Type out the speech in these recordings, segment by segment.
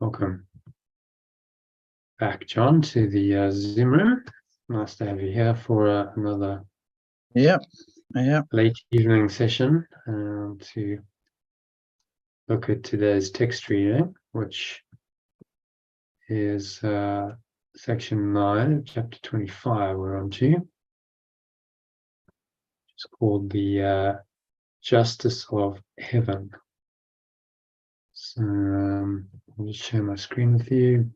Welcome back, John, to the Zoom room. Nice to have you here for another late evening session to look at today's text reading, which is section 9, chapter 25 we're on to. It's called the Justice of Heaven. So I'll just share my screen with you.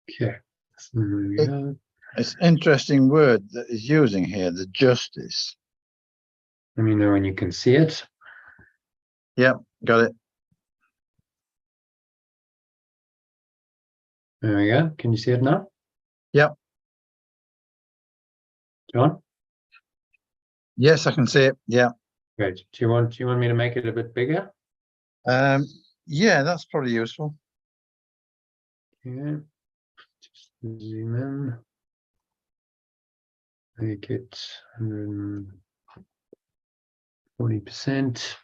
Okay, so there we go. It's an interesting word that is using here, the justice. Let me know when you can see it. Yep, got it. There we go. Can you see it now? Yep. John? Yes, I can see it. Yeah. Great. Do you want me to make it a bit bigger? Yeah, that's probably useful. Okay. Just zoom in. Make it 140%.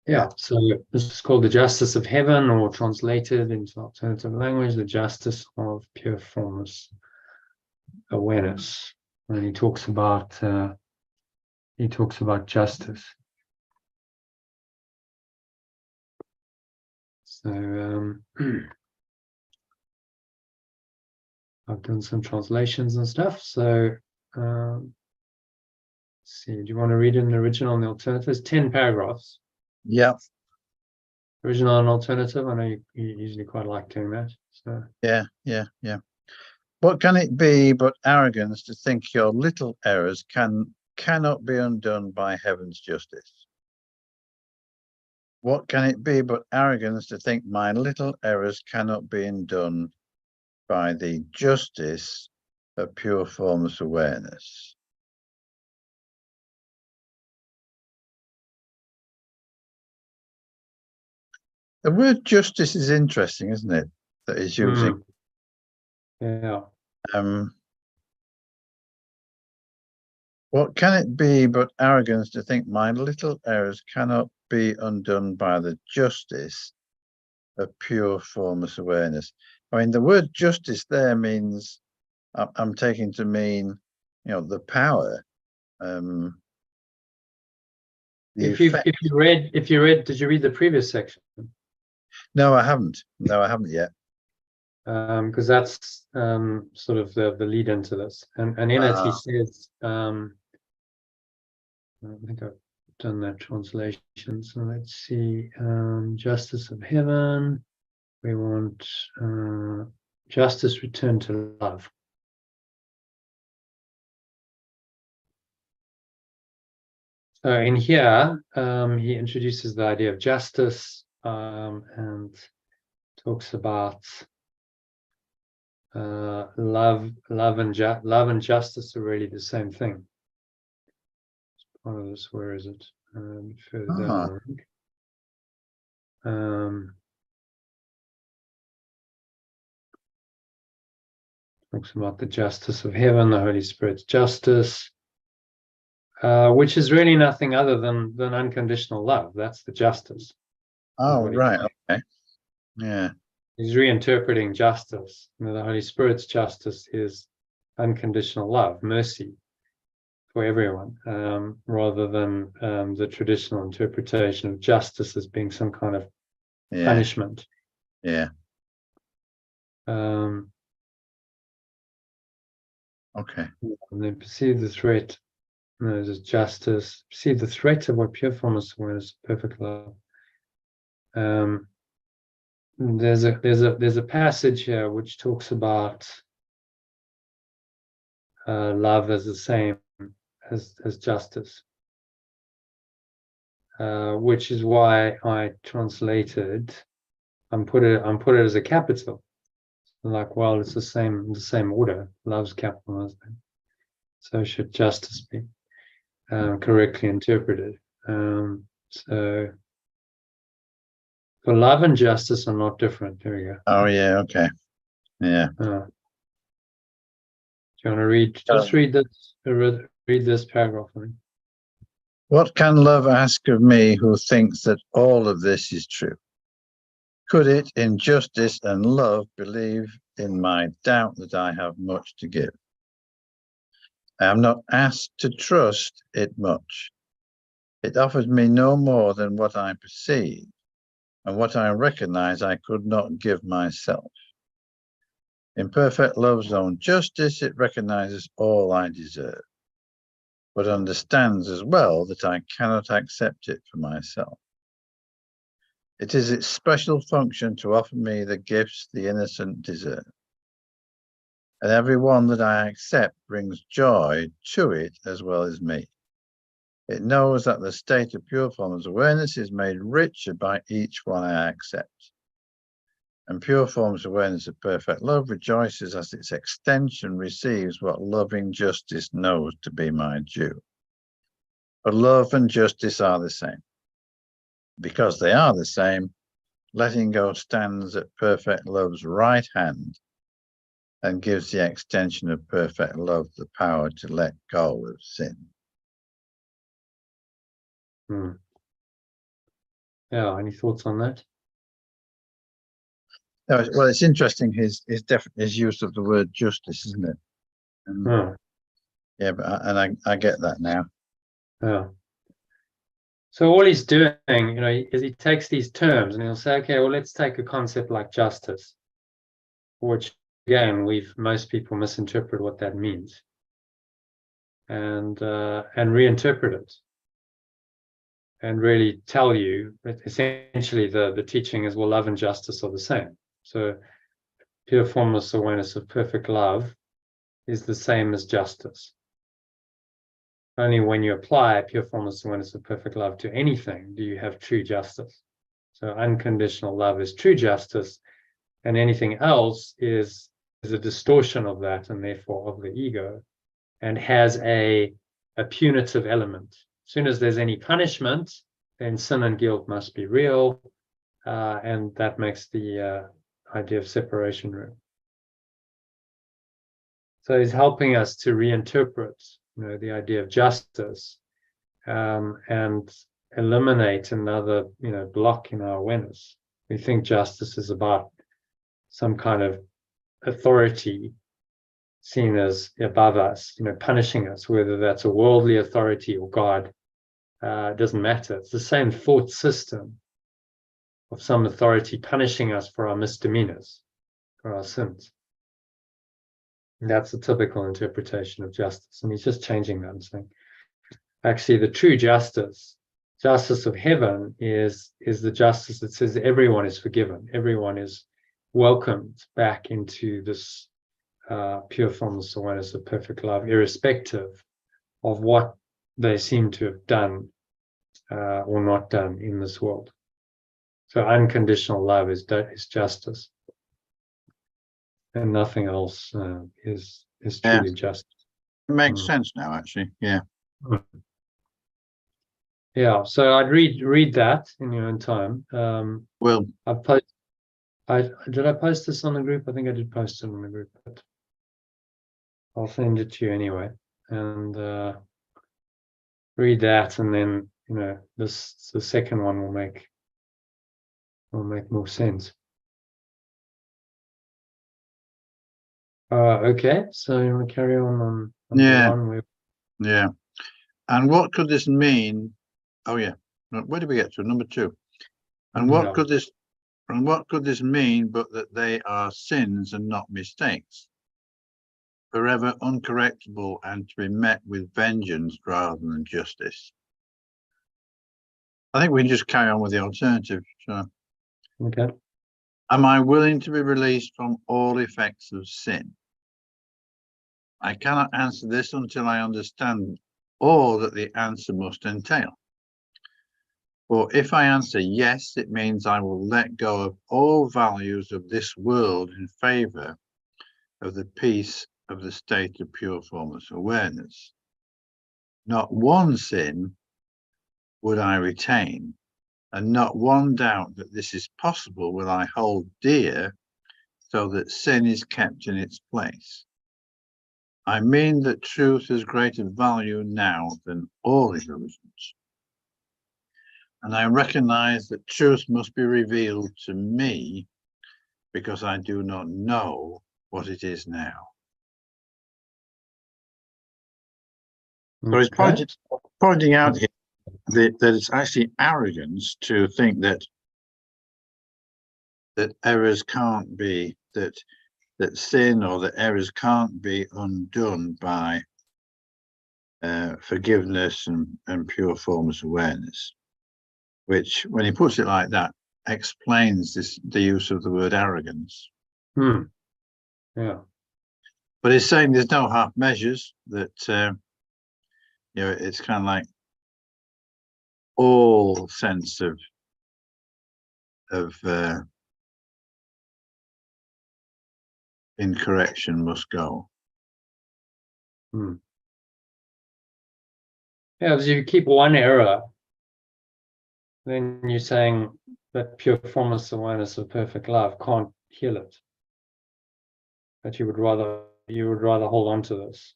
Yeah, so this is called the justice of heaven, or translated into alternative language, the justice of pure formless awareness. And he talks about justice. So I've done some translations and stuff. So let's see, do you want to read it in the original and the alternative? There's 10 paragraphs. Yeah. Original and alternative. I know you usually quite like doing that. So Yeah. What can it be but arrogance to think your little errors cannot be undone by heaven's justice? What can it be but arrogance to think my little errors cannot be undone by the justice of pure formless awareness? The word justice is interesting, isn't it? That is using. Yeah. What can it be but arrogance to think my little errors cannot be undone by the justice of pure formless awareness? I mean, the word justice there means, I'm taking to mean, the power. If you read, did you read the previous section? No, I haven't. Yet. Because that's sort of the lead into this, and in it he says, I think I've done that translation. So let's see, justice of heaven. We want justice returned to love. So in here, he introduces the idea of justice and talks about love and justice are really the same thing. Part of this, where is it? Further down. Talks about the justice of heaven, the Holy Spirit's justice, which is really nothing other than unconditional love. That's the justice. Oh, right. Okay. Yeah. He's reinterpreting justice. The Holy Spirit's justice is unconditional love, mercy for everyone, rather than the traditional interpretation of justice as being some kind of punishment. Yeah. Okay. And then perceive the threat. No, there's justice. Perceive the threat of what pure formless awareness, perfect love. There's a passage here which talks about love as the same as justice, which is why I translated and put it as a capital. Like, well, it's the same order. Love's capitalized, so should justice be correctly interpreted. So for love and justice are not different. There we go. Oh yeah. Okay. Yeah. Do you want to read? Just read this. Read this paragraph for me. What can love ask of me who thinks that all of this is true? Could it, in justice and love, believe in my doubt that I have much to give? I am not asked to trust it much. It offers me no more than what I perceive, and what I recognize I could not give myself. In perfect love's own justice, it recognizes all I deserve, but understands as well that I cannot accept it for myself. It is its special function to offer me the gifts the innocent deserve. And every one that I accept brings joy to it as well as me. It knows that the state of pure formless awareness is made richer by each one I accept. And pure formless awareness of perfect love rejoices as its extension receives what loving justice knows to be my due. For love and justice are the same. Because they are the same, letting go stands at perfect love's right hand and gives the extension of perfect love the power to let go of sin. Yeah, any thoughts on that? No, well, it's interesting his use of the word justice, isn't it? Yeah, but I get that now. Yeah. So all he's doing, is he takes these terms and he'll say, okay, well, let's take a concept like justice, which again, most people misinterpret what that means, and reinterpret it, and really tell you that essentially the teaching is, well, love and justice are the same. So pure formless awareness of perfect love is the same as justice. Only when you apply pure formless awareness of perfect love to anything do you have true justice. So unconditional love is true justice, and anything else is a distortion of that, and therefore of the ego, and has a punitive element. As soon as there's any punishment, then sin and guilt must be real, and that makes the idea of separation real. So he's helping us to reinterpret the idea of justice, and eliminate another block in our awareness. We think justice is about some kind of authority seen as above us, punishing us, whether that's a worldly authority or God. It doesn't matter. It's the same thought system of some authority punishing us for our misdemeanors, for our sins. And that's the typical interpretation of justice. And he's just changing that and saying, actually, the true justice of heaven is the justice that says everyone is forgiven. Everyone is welcomed back into this pure formless awareness of perfect love, irrespective of what they seem to have done or not done in this world. So unconditional love is justice, and nothing else is truly justice. It makes sense now, actually. Yeah. Yeah. So I'd read that in your own time. Well, did I post this on the group? I think I did post it on the group, but I'll send it to you anyway, and read that, and then the second one will make more sense. Okay, so you want to carry on yeah. Yeah. And what could this mean? Oh yeah. Where did we get to? Number 2. And what could this mean but that they are sins and not mistakes, forever uncorrectable and to be met with vengeance rather than justice? I think we can just carry on with the alternative. So. Okay. Am I willing to be released from all effects of sin? I cannot answer this until I understand all that the answer must entail. For if I answer yes, it means I will let go of all values of this world in favor of the peace of the state of pure formless awareness. Not one sin would I retain, and not one doubt that this is possible will I hold dear, so that sin is kept in its place. I mean that truth has greater value now than all illusions. And I recognize that truth must be revealed to me because I do not know what it is now. So he's pointing out here that it's actually arrogance to think that errors can't be, that sin or that errors can't be undone by forgiveness and pure formless awareness, which, when he puts it like that, explains the use of the word arrogance. Yeah. But he's saying there's no half measures, that it's kind of like all sense of incorrection must go. Yeah, because if you keep one error, then you're saying that pure formless awareness of perfect love can't heal it. That you would rather hold on to this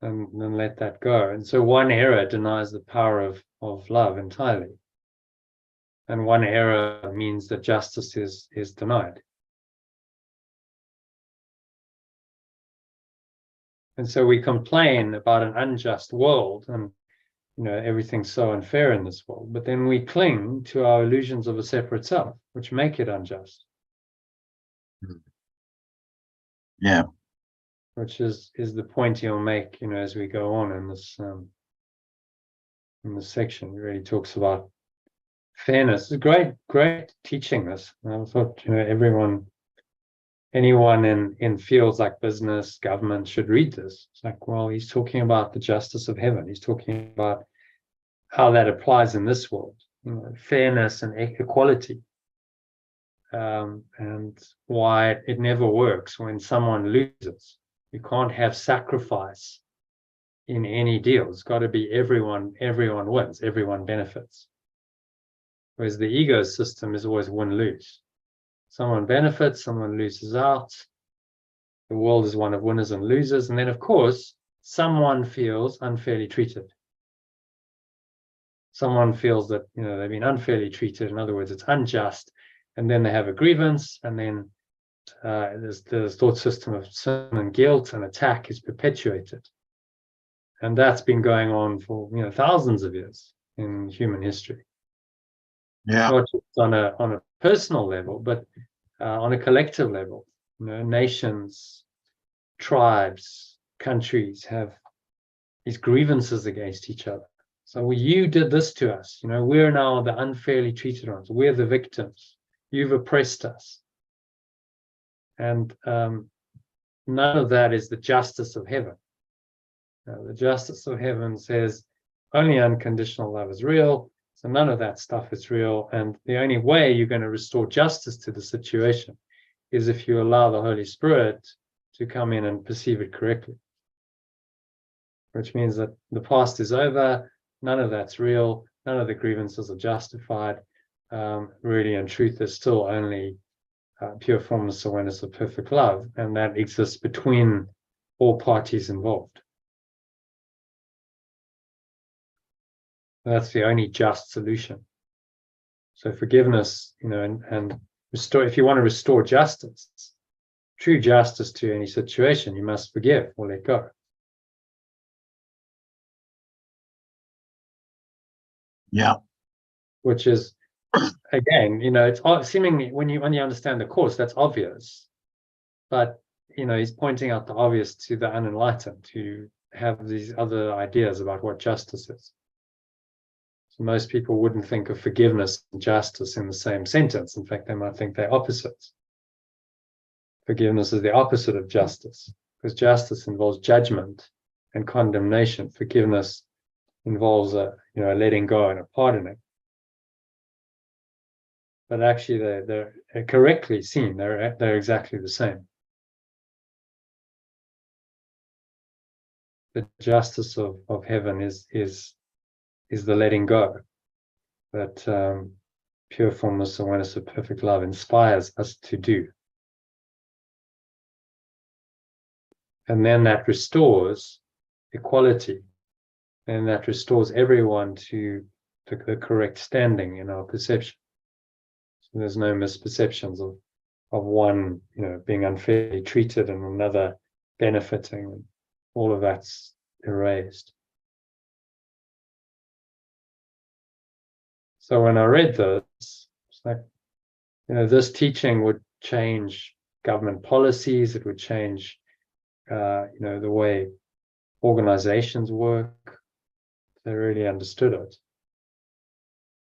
than let that go. And so one error denies the power of love entirely. And one error means that justice is denied. And so we complain about an unjust world and everything's so unfair in this world, but then we cling to our illusions of a separate self, which make it unjust. Yeah. Which is the point he'll make, as we go on in this section. He really talks about fairness. It's great teaching this. I thought, anyone in fields like business, government should read this. It's like, well, he's talking about the justice of heaven. He's talking about how that applies in this world, fairness and equality, and why it never works when someone loses. You can't have sacrifice in any deal. It's got to be everyone wins, everyone benefits. Whereas the ego system is always win-lose. Someone benefits, someone loses out. The world is one of winners and losers. And then, of course, someone feels unfairly treated. Someone feels that they've been unfairly treated. In other words, it's unjust. And then they have a grievance, and then there's the thought system of sin and guilt, and attack is perpetuated. And that's been going on for thousands of years in human history. Yeah. Not just on a personal level, but on a collective level. Nations, tribes, countries have these grievances against each other. So you did this to us. We're now the unfairly treated ones. We're the victims. You've oppressed us. And none of that is the justice of heaven. The justice of heaven says only unconditional love is real. So none of that stuff is real. And the only way you're going to restore justice to the situation is if you allow the Holy Spirit to come in and perceive it correctly. Which means that the past is over. None of that's real. None of the grievances are justified. Really, in truth, there's still only pure formless awareness of perfect love. And that exists between all parties involved. That's the only just solution. So forgiveness, and restore. If you want to restore justice, true justice to any situation, you must forgive or let go. Yeah. Which is, again, it's seemingly when you understand the course, that's obvious. But he's pointing out the obvious to the unenlightened, to have these other ideas about what justice is. So most people wouldn't think of forgiveness and justice in the same sentence. In fact, they might think they're opposites. Forgiveness is the opposite of justice, because justice involves judgment and condemnation. Forgiveness involves a letting go and a pardoning. But actually, they're correctly seen. They're exactly the same. The justice of heaven is the letting go that pure formless awareness of perfect love inspires us to do. And then that restores equality, and that restores everyone to the correct standing in our perception. So there's no misperceptions of one, being unfairly treated and another benefiting. All of that's erased. So when I read this, it's like, this teaching would change government policies. It would change, the way organizations work. They really understood it.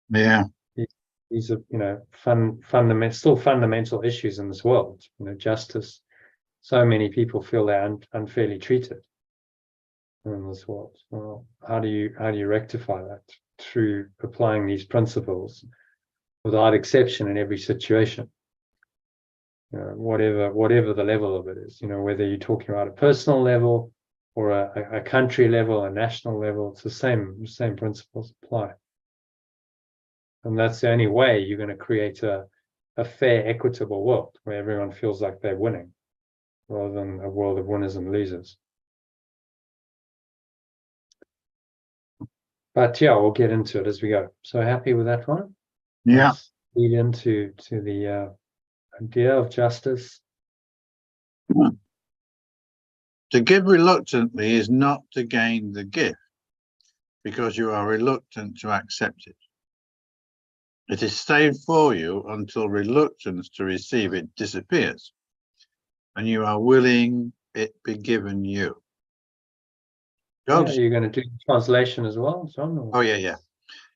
Yeah. These are, still fundamental issues in this world. Justice. So many people feel they're unfairly treated in this world. Well, how do you rectify that? Through applying these principles without exception in every situation. Whatever the level of it is. Whether you're talking about a personal level or a country level, a national level, it's the same principles apply. And that's the only way you're going to create a fair, equitable world where everyone feels like they're winning, rather than a world of winners and losers. But yeah, we'll get into it as we go. So happy with that one? Yeah. Let's lead into the idea of justice. To give reluctantly is not to gain the gift, because you are reluctant to accept it. It is saved for you until reluctance to receive it disappears, and you are willing it be given you. Yeah, you're going to do translation as well, John? Oh, yeah.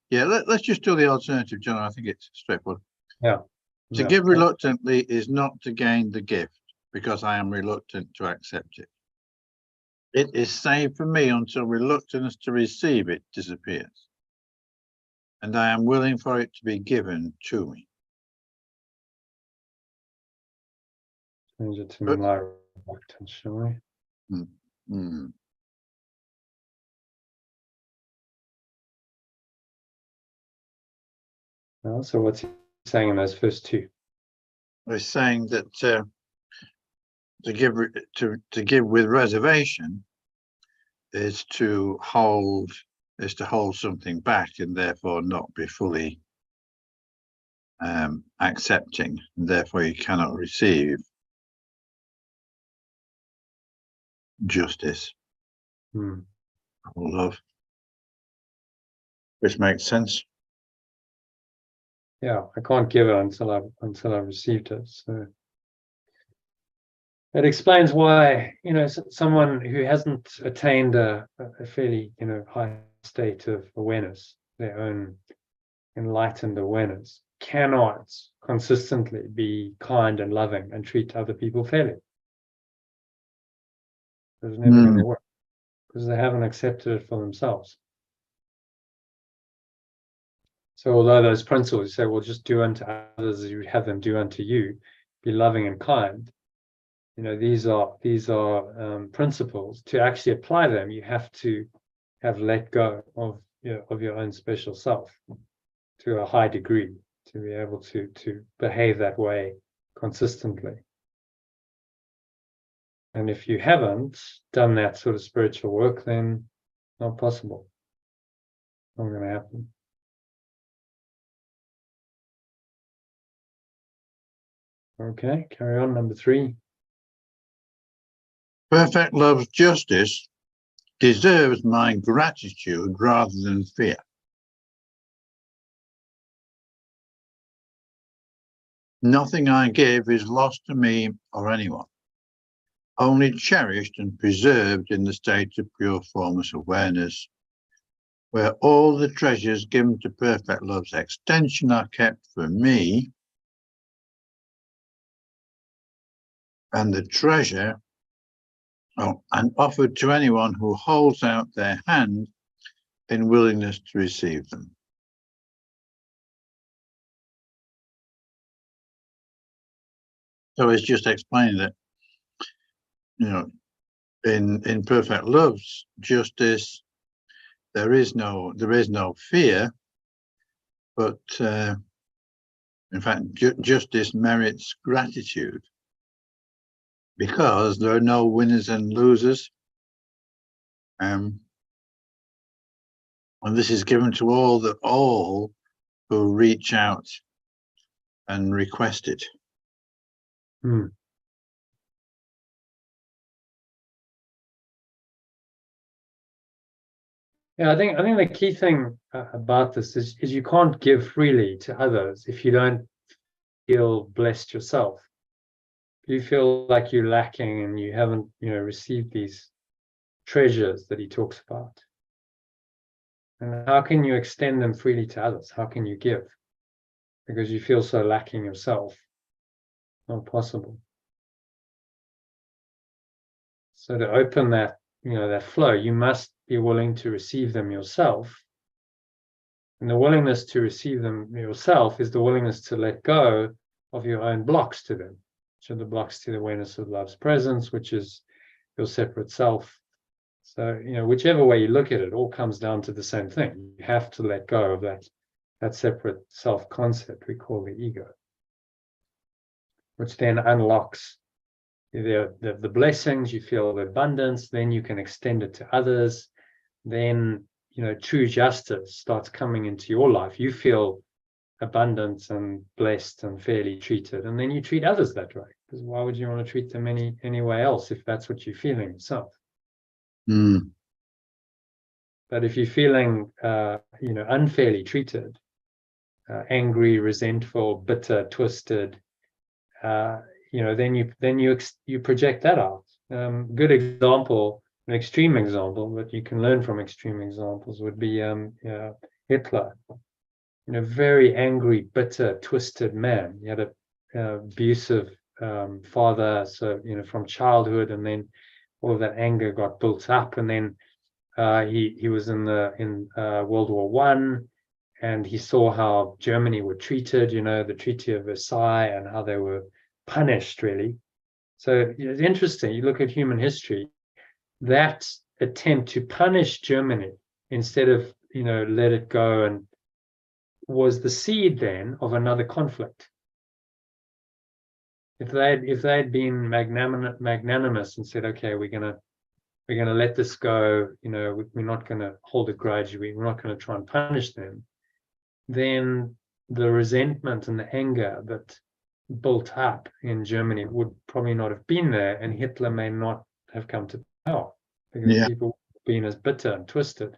Let's just do the alternative, John. I think it's straightforward. Yeah. To give reluctantly is not to gain the gift, because I am reluctant to accept it. It is saved for me until reluctance to receive it disappears, and I am willing for it to be given to me. Change it to my reluctance, shall we? Mm-hmm. So what's he saying in those first two? We're saying that to give with reservation is to hold something back, and therefore not be fully accepting, and therefore you cannot receive justice or love, which makes sense. Yeah, I can't give it until I've received it. So it explains why, someone who hasn't attained a fairly, high state of awareness, their own enlightened awareness, cannot consistently be kind and loving and treat other people fairly. It's never going to work because they haven't accepted it for themselves. So although those principles say, well, just do unto others as you would have them do unto you, be loving and kind. These are principles. To actually apply them, you have to have let go of your own special self to a high degree to be able to behave that way consistently. And if you haven't done that sort of spiritual work, then not possible. Not going to happen. Okay, carry on. Number 3. Perfect love's justice deserves my gratitude rather than fear. Nothing I give is lost to me or anyone, only cherished and preserved in the state of pure formless awareness, where all the treasures given to perfect love's extension are kept for me, and the treasure and offered to anyone who holds out their hand in willingness to receive them. So it's just explaining that, in perfect love's justice, there is no fear, but in fact, justice merits gratitude, because there are no winners and losers. And And this is given to all who reach out and request it. Hmm. Yeah, I think the key thing about this is you can't give freely to others if you don't feel blessed yourself. If you feel like you're lacking and you haven't, received these treasures that he talks about. And how can you extend them freely to others? How can you give? Because you feel so lacking yourself. Not possible. So to open that, that flow, you must be willing to receive them yourself. And the willingness to receive them yourself is the willingness to let go of your own blocks to them, which are the blocks to the awareness of love's presence, which is your separate self. So, whichever way you look at it, all comes down to the same thing. You have to let go of that separate self-concept we call the ego, which then unlocks the blessings. You feel the abundance, then you can extend it to others. Then, true justice starts coming into your life. You feel abundant and blessed and fairly treated, and then you treat others that way. Because why would you want to treat them any way else if that's what you're feeling yourself? Mm. But if you're feeling, unfairly treated, angry, resentful, bitter, twisted, then you project that out. Good example, an extreme example, but you can learn from extreme examples would be Hitler. Very angry, bitter, twisted man. He had a abusive father, so from childhood, and then all of that anger got built up, and then he was in World War One, and he saw how Germany were treated, the Treaty of Versailles, and how they were punished, really. So it's interesting. You look at human history, that attempt to punish Germany instead of let it go, and was the seed then of another conflict. If they had been magnanimous and said, okay, we're gonna let this go, we're not going to hold a grudge, we're not going to try and punish them, then the resentment and the anger that built up in Germany would probably not have been there, and Hitler may not have come to power because people being as bitter and twisted.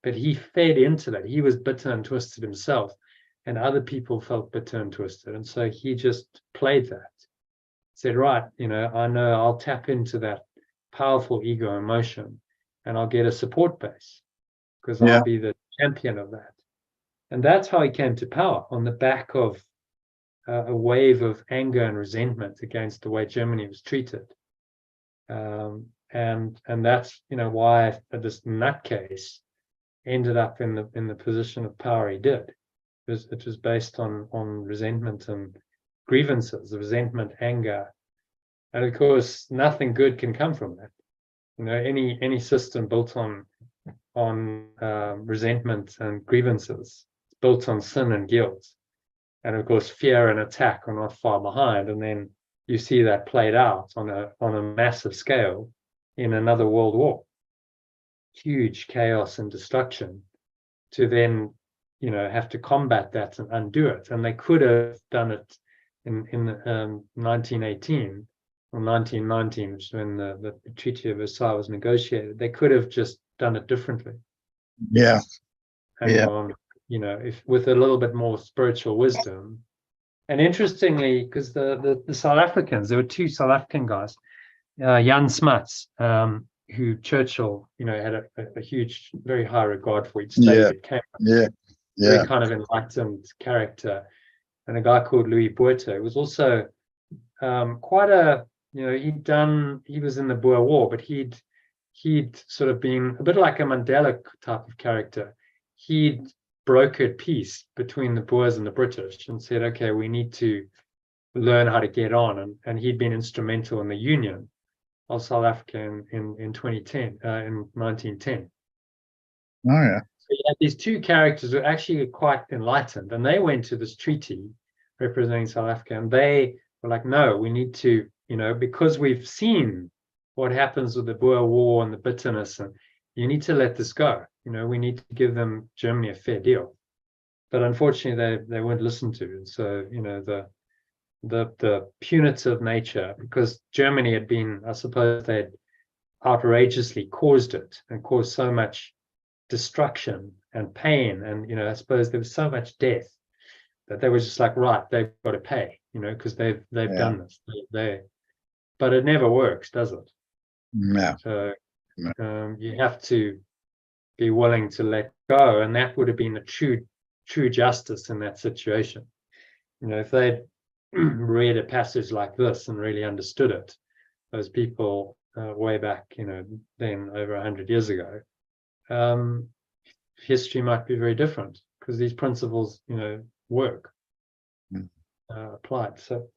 But he fed into that. He was bitter and twisted himself, and other people felt bitter and twisted, and so he just played that. Said, right, I know I'll tap into that powerful ego emotion, and I'll get a support base because I'll be the champion of that. And that's how he came to power, on the back of a wave of anger and resentment against the way Germany was treated. And that's why this nutcase ended up in the position of power he did. It was based on resentment and grievances, resentment, anger, and of course nothing good can come from that. Any system built on resentment and grievances, it's built on sin and guilt, and of course fear and attack are not far behind. And then you see that played out on a massive scale in another world war, huge chaos and destruction, to then have to combat that and undo it. And they could have done it in 1918 or 1919, which is when the Treaty of Versailles was negotiated. They could have just done it differently. And if with a little bit more spiritual wisdom. And interestingly, because the South Africans, there were two South African guys, Jan Smuts, who Churchill, had a huge, very high regard for. Each David Cameron, very kind of enlightened character, and a guy called Louis Botha, who was also quite a, he was in the Boer War, but he'd sort of been a bit like a Mandela type of character. He'd brokered peace between the Boers and the British and said, okay, we need to learn how to get on. And he'd been instrumental in the union of South Africa in 2010, in 1910. Oh, yeah. So you had these two characters who were actually quite enlightened, and they went to this treaty representing South Africa, and they were like, no, we need to, because we've seen what happens with the Boer War and the bitterness, and you need to let this go. We need to give them Germany a fair deal. But unfortunately, they weren't listened to. And so, the punitive nature, because Germany had been, I suppose, they'd outrageously caused it and caused so much destruction and pain, and I suppose there was so much death that they were just like, right, they've got to pay, because they've done this. But it never works, does it? No. So you have to be willing to let go, and that would have been a true justice in that situation. If they'd read a passage like this and really understood it, those people way back, then over 100 years ago, history might be very different, because these principles, work applied. So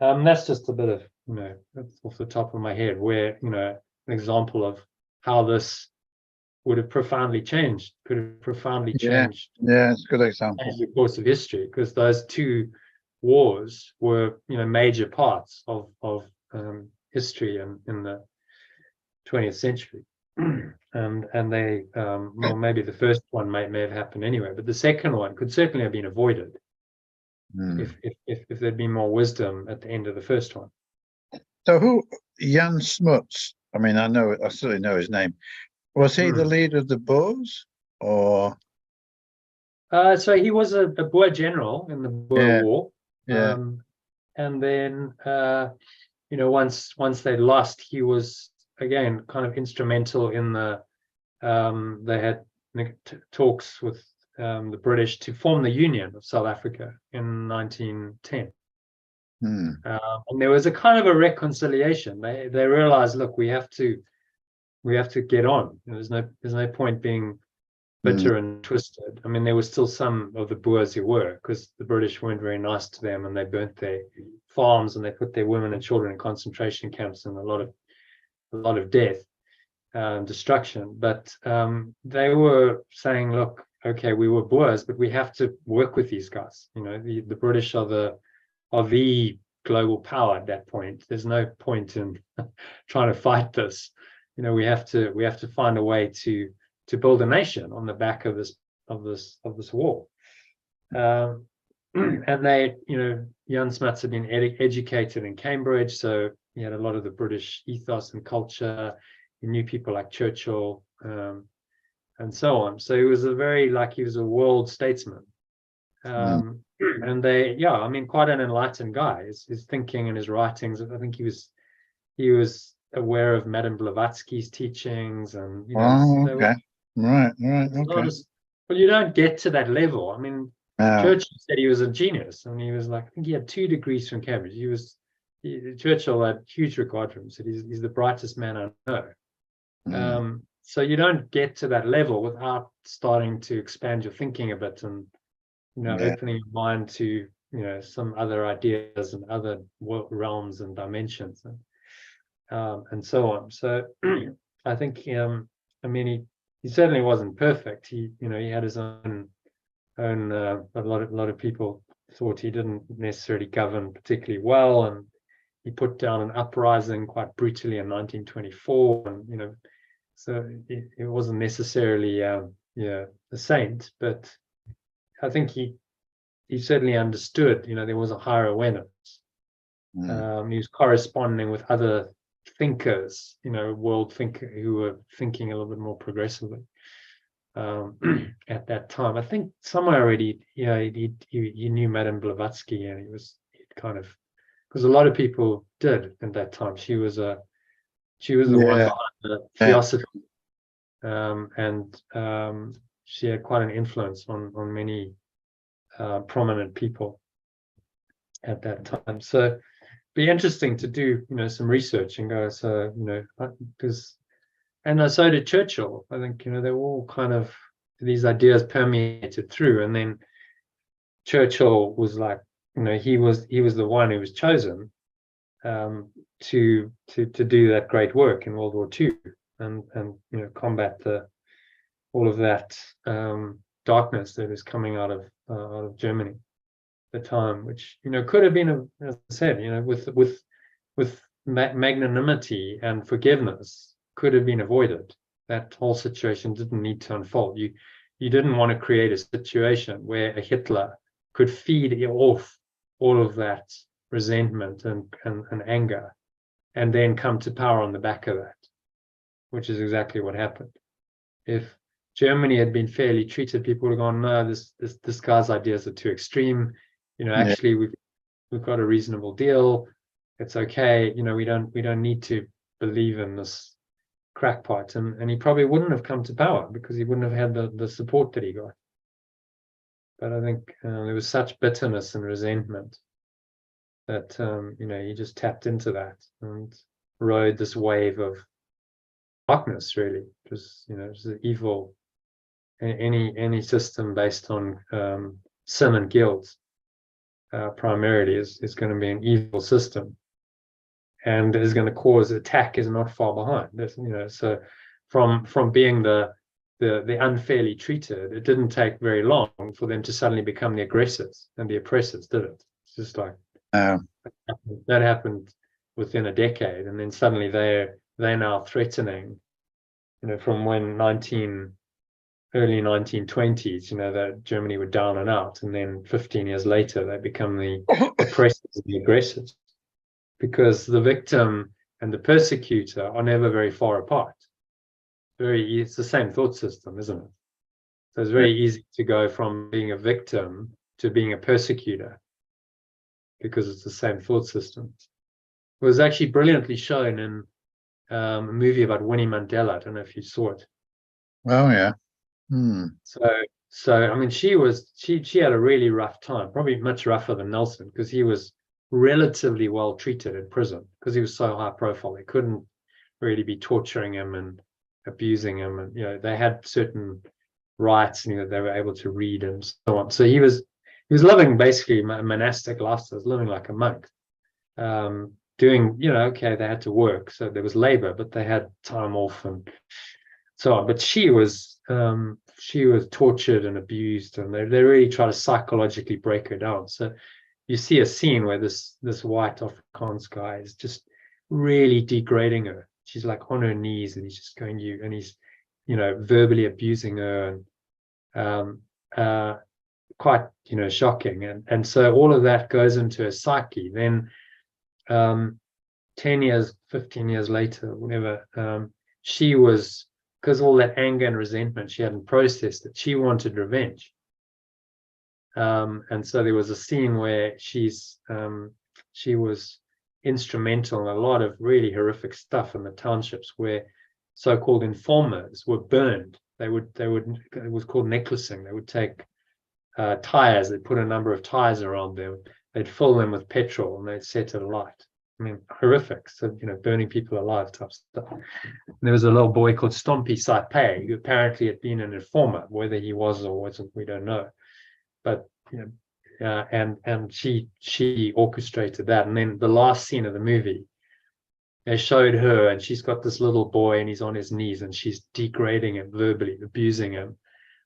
that's just a bit of, off the top of my head, where, an example of how this would have profoundly changed, could have profoundly changed. Yeah, it's a good example. The course of history, because those two wars were, major parts of history in the 20th century. And they, well, maybe the first one may have happened anyway, but the second one could certainly have been avoided if there'd been more wisdom at the end of the first one. So Jan Smuts, I mean, I certainly know his name. Was he the leader of the Boers, or? So he was a Boer general in the Boer War. Yeah. And then, once they lost, he was, again, kind of instrumental in they had talks with the British to form the Union of South Africa in 1910. And there was a kind of a reconciliation. They realized, look, we have to get on. There's no point being bitter and twisted. I mean, there were still some of the Boers who were, because the British weren't very nice to them, and they burnt their farms and they put their women and children in concentration camps, and a lot of death, destruction. But they were saying, look, okay, we were Boers, but we have to work with these guys. The British are the global power at that point. There's no point in trying to fight this. We have to find a way to build a nation on the back of this war. And they, Jan Smuts had been educated in Cambridge, so he had a lot of the British ethos and culture. He knew people like Churchill, and so on. So he was he was a world statesman. And quite an enlightened guy. His thinking and his writings, I think he was aware of Madame Blavatsky's teachings, and okay. Right. Okay. Well, you don't get to that level. I mean, Churchill said he was a genius, and he was I think he had 2 degrees from Cambridge. Churchill had huge regard for him. Said he's the brightest man I know. So you don't get to that level without starting to expand your thinking a bit, and opening your mind to some other ideas and other realms and dimensions, and so on. So I think he certainly wasn't perfect. He had his own. A lot of people thought he didn't necessarily govern particularly well, and he put down an uprising quite brutally in 1924, and so it wasn't necessarily a saint, but I think he certainly understood. There was a higher awareness. He was corresponding with other thinkers, world thinkers who were thinking a little bit more progressively at that time. I think somewhere already, he knew Madame Blavatsky, and he kind of, because a lot of people did at that time. She was the one behind the theosophy, and she had quite an influence on many prominent people at that time. So be interesting to do some research and go, so because so did Churchill. I think they were all kind of, these ideas permeated through, and then Churchill was he was the one who was chosen to do that great work in World War II, and combat all of that darkness that is coming out of Germany at the time, which could have been, as I said, with magnanimity and forgiveness, could have been avoided. that whole situation didn't need to unfold. You didn't want to create a situation where a Hitler could feed off all of that resentment and anger, and then come to power on the back of that, which is exactly what happened. If Germany had been fairly treated, people would have gone, no, this guy's ideas are too extreme. Actually, we've got a reasonable deal. It's okay. We don't need to believe in this crackpot. And he probably wouldn't have come to power because he wouldn't have had the support that he got. But I think there was such bitterness and resentment that he just tapped into that and rode this wave of darkness. Really, just just evil. Any system based on sin and guilt primarily is going to be an evil system, and is going to cause attack is not far behind. So from being the unfairly treated, it didn't take very long for them to suddenly become the aggressors and the oppressors, did it? It's just like that happened within a decade, and then suddenly they're now threatening, from when early 1920s, that Germany were down and out, and then 15 years later they become the oppressors and the aggressors, because the victim and the persecutor are never very far apart. It's the same thought system, isn't it? So it's very easy to go from being a victim to being a persecutor because it's the same thought system. It was actually brilliantly shown in a movie about Winnie Mandela. I don't know if you saw it. Oh yeah. So I mean, she had a really rough time, probably much rougher than Nelson, because he was relatively well treated in prison because he was so high profile. They couldn't really be torturing him and abusing him, and they had certain rights, and they were able to read and so on. So he was living basically a monastic lifestyle, living like a monk, doing okay, they had to work, so there was labor, but they had time off and so on. But she was tortured and abused, and they really try to psychologically break her down. So you see a scene where this white Afrikaans guy is just really degrading her. She's like on her knees, and he's just going and he's verbally abusing her, and quite shocking. And so all of that goes into her psyche. Then 10 years, 15 years later, whatever, she was, because all that anger and resentment, she hadn't processed it. She wanted revenge. And so there was a scene where she was instrumental in a lot of really horrific stuff in the townships, where so-called informers were burned. It was called necklacing. They would take tires, they'd put a number of tires around them, they'd fill them with petrol, and they'd set it alight. I mean, horrific. So, burning people alive type stuff. And there was a little boy called Stompy Saipai, who apparently had been an informer. Whether he was or wasn't, we don't know. But, and she orchestrated that. And then the last scene of the movie, they showed her, and she's got this little boy, and he's on his knees, and she's degrading him, verbally abusing him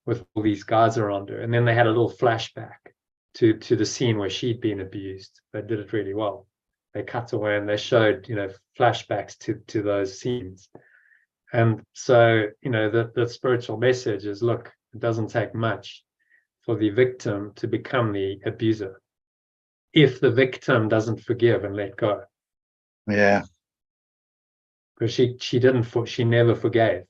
with all these guys around her. And then they had a little flashback to the scene where she'd been abused. They did it really well. They cut away and they showed, flashbacks to those scenes. And so, the spiritual message is, look, it doesn't take much for the victim to become the abuser if the victim doesn't forgive and let go. Yeah. Because she never forgave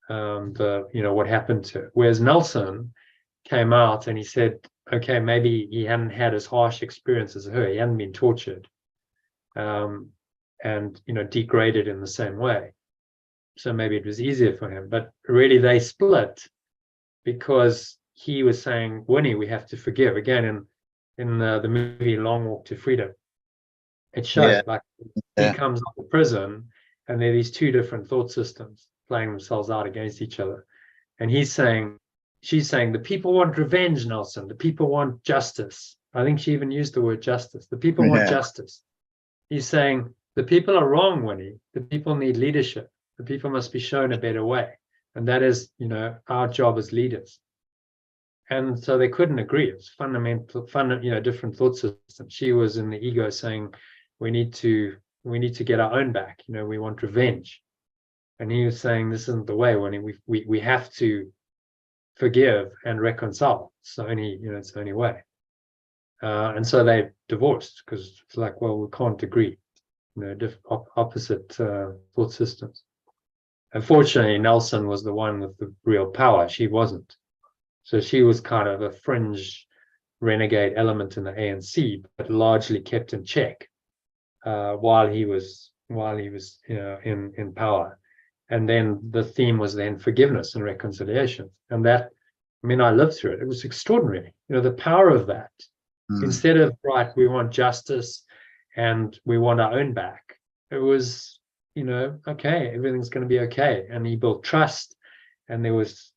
what happened to her. Whereas Nelson came out and he said, okay, maybe he hadn't had as harsh experience as her. He hadn't been tortured and degraded in the same way. So maybe it was easier for him. But really they split because he was saying, Winnie, we have to forgive. Again, in the movie Long Walk to Freedom, it shows he comes out of prison and there are these two different thought systems playing themselves out against each other. And she's saying, the people want revenge, Nelson. The people want justice. I think she even used the word justice. The people want justice. He's saying, the people are wrong, Winnie. The people need leadership. The people must be shown a better way. And that is, our job as leaders. And so they couldn't agree. It was fundamental, different thought systems. She was in the ego saying, we need to get our own back. We want revenge. And he was saying this isn't the way. When we have to forgive and reconcile. It's the only, it's the only way. And so they divorced because it's like, well, we can't agree. Opposite thought systems. Unfortunately, Nelson was the one with the real power. She wasn't. So she was kind of a fringe renegade element in the ANC, but largely kept in check while he was in power. And then the theme was then forgiveness and reconciliation. And that, I mean, I lived through it. It was extraordinary. The power of that. Instead of, right, we want justice and we want our own back, it was, okay, everything's going to be okay. And he built trust. And there was,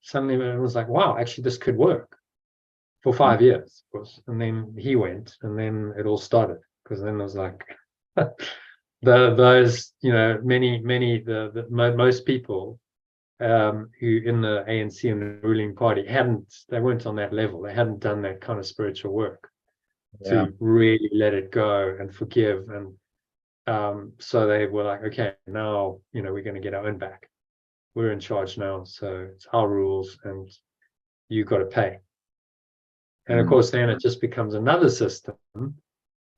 suddenly it was like, wow, actually, this could work for 5 years, of course. And then he went, and then it all started, because then it was like, most people who in the ANC and the ruling party they weren't on that level. They hadn't done that kind of spiritual work to really let it go and forgive. And so they were like, okay, now, we're going to get our own back. We're in charge now. So it's our rules and you got to pay. And of course, then it just becomes another system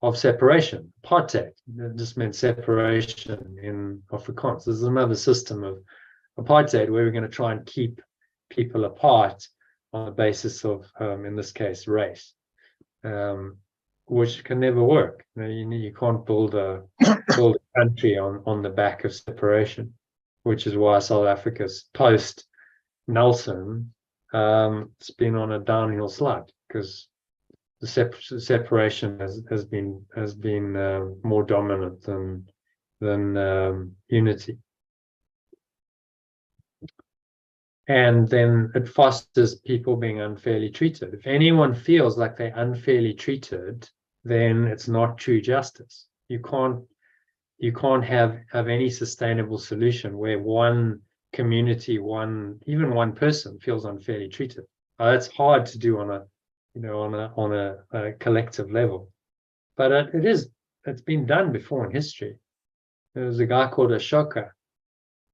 of separation. Apartheid, it just meant separation in Afrikaans. There's another system of apartheid where we're going to try and keep people apart on the basis of, in this case, race, which can never work. You can't build a country on the back of separation, which is why South Africa's post Nelson, it's been on a downhill slide, because the separation has been more dominant than unity. And then it fosters people being unfairly treated. If anyone feels like they're unfairly treated, then it's not true justice. You can't have any sustainable solution where one community, even one person feels unfairly treated. That's hard to do on a collective level, but it's been done before in history. There was a guy called Ashoka,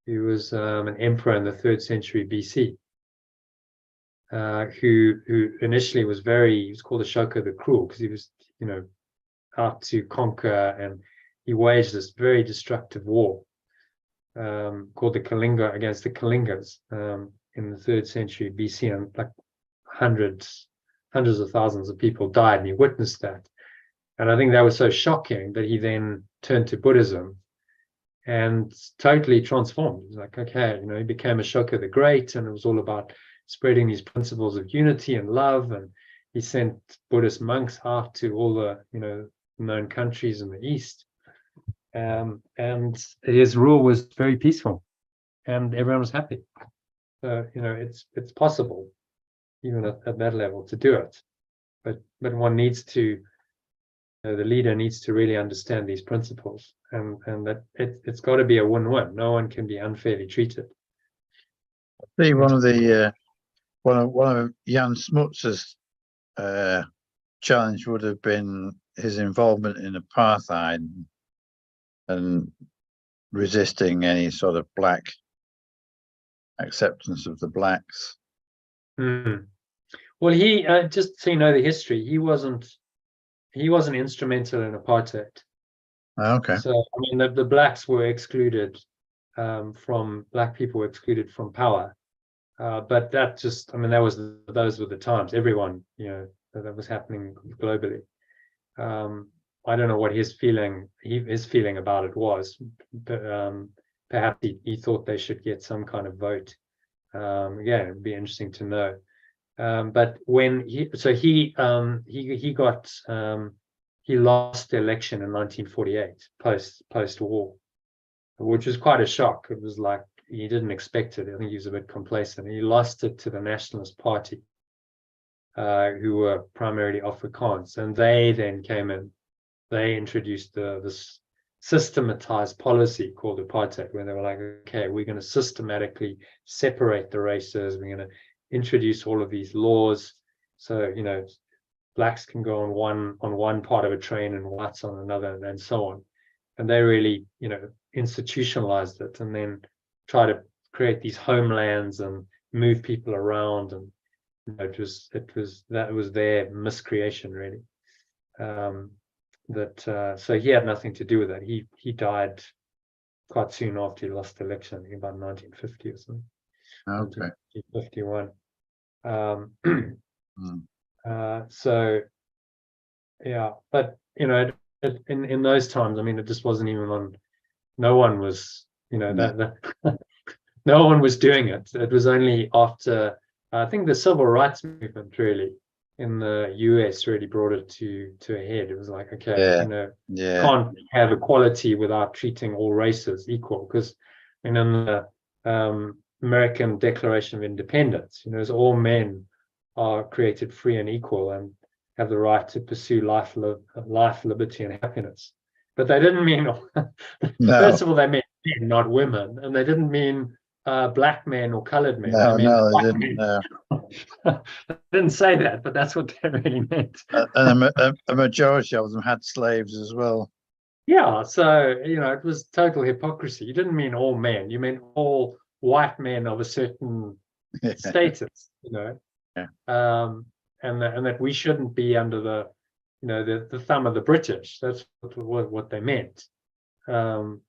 who was an emperor in the 3rd century BC, who initially was he was called Ashoka the Cruel, because he was, out to conquer, and he waged this very destructive war called the Kalinga, against the Kalingas in the 3rd century BC, and like hundreds of thousands of people died, and he witnessed that. And I think that was so shocking that he then turned to Buddhism and totally transformed. He was like, okay, he became Ashoka the Great, and it was all about spreading these principles of unity and love. And he sent Buddhist monks out to all the, known countries in the East. And his rule was very peaceful, and everyone was happy. So, it's possible, even at that level, to do it. But one needs to, the leader needs to really understand these principles, and that it's got to be a win-win. No one can be unfairly treated. I see one of Jan Smuts's challenge would have been his involvement in apartheid and resisting any sort of black acceptance of the blacks. Well, he just so you know the history, he wasn't instrumental in apartheid. Okay. So I mean, the blacks were excluded black people were excluded from power, but that just, I mean, those were the times. Everyone, that was happening globally. I don't know what his feeling about it was, but perhaps he thought they should get some kind of vote. It'd be interesting to know. But when he lost the election in 1948 post-war, which was quite a shock. It was like he didn't expect it. I think he was a bit complacent. He lost it to the Nationalist Party, who were primarily Afrikaans, and they then came in. They introduced this systematized policy called apartheid, where they were like, okay, we're going to systematically separate the races. We're going to introduce all of these laws, so blacks can go on one part of a train and whites on another, and so on. and they really, institutionalized it, and then try to create these homelands and move people around, and it was their miscreation, really. So he had nothing to do with that. He died quite soon after he lost the election, I think about 1950 or something. Okay. 1951. Mm. So yeah, but in those times, I mean, it just wasn't even on. No one was, that no one was doing it. It was only after, I think, the civil rights movement really in the US really brought it to a head. It was like, okay, can't have equality without treating all races equal, because in the American Declaration of Independence, it's all men are created free and equal and have the right to pursue life, liberty, and happiness. But they didn't mean, first of all, they meant men, not women, and they didn't mean black men or colored men. No, they didn't. No. They didn't say that, but that's what they really meant. And a majority of them had slaves as well. Yeah, so it was total hypocrisy. You didn't mean all men; you meant all white men of a certain status. Yeah. And that we shouldn't be under the thumb of the British. That's what they meant. So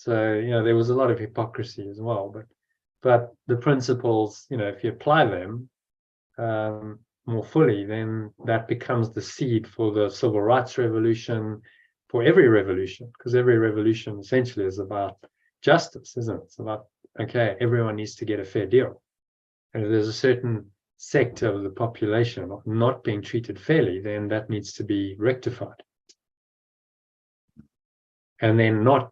there was a lot of hypocrisy as well. But the principles, if you apply them more fully, then that becomes the seed for the civil rights revolution, for every revolution, because every revolution essentially is about justice, isn't it? It's about, okay, everyone needs to get a fair deal. And if there's a certain sector of the population not being treated fairly, then that needs to be rectified. And then not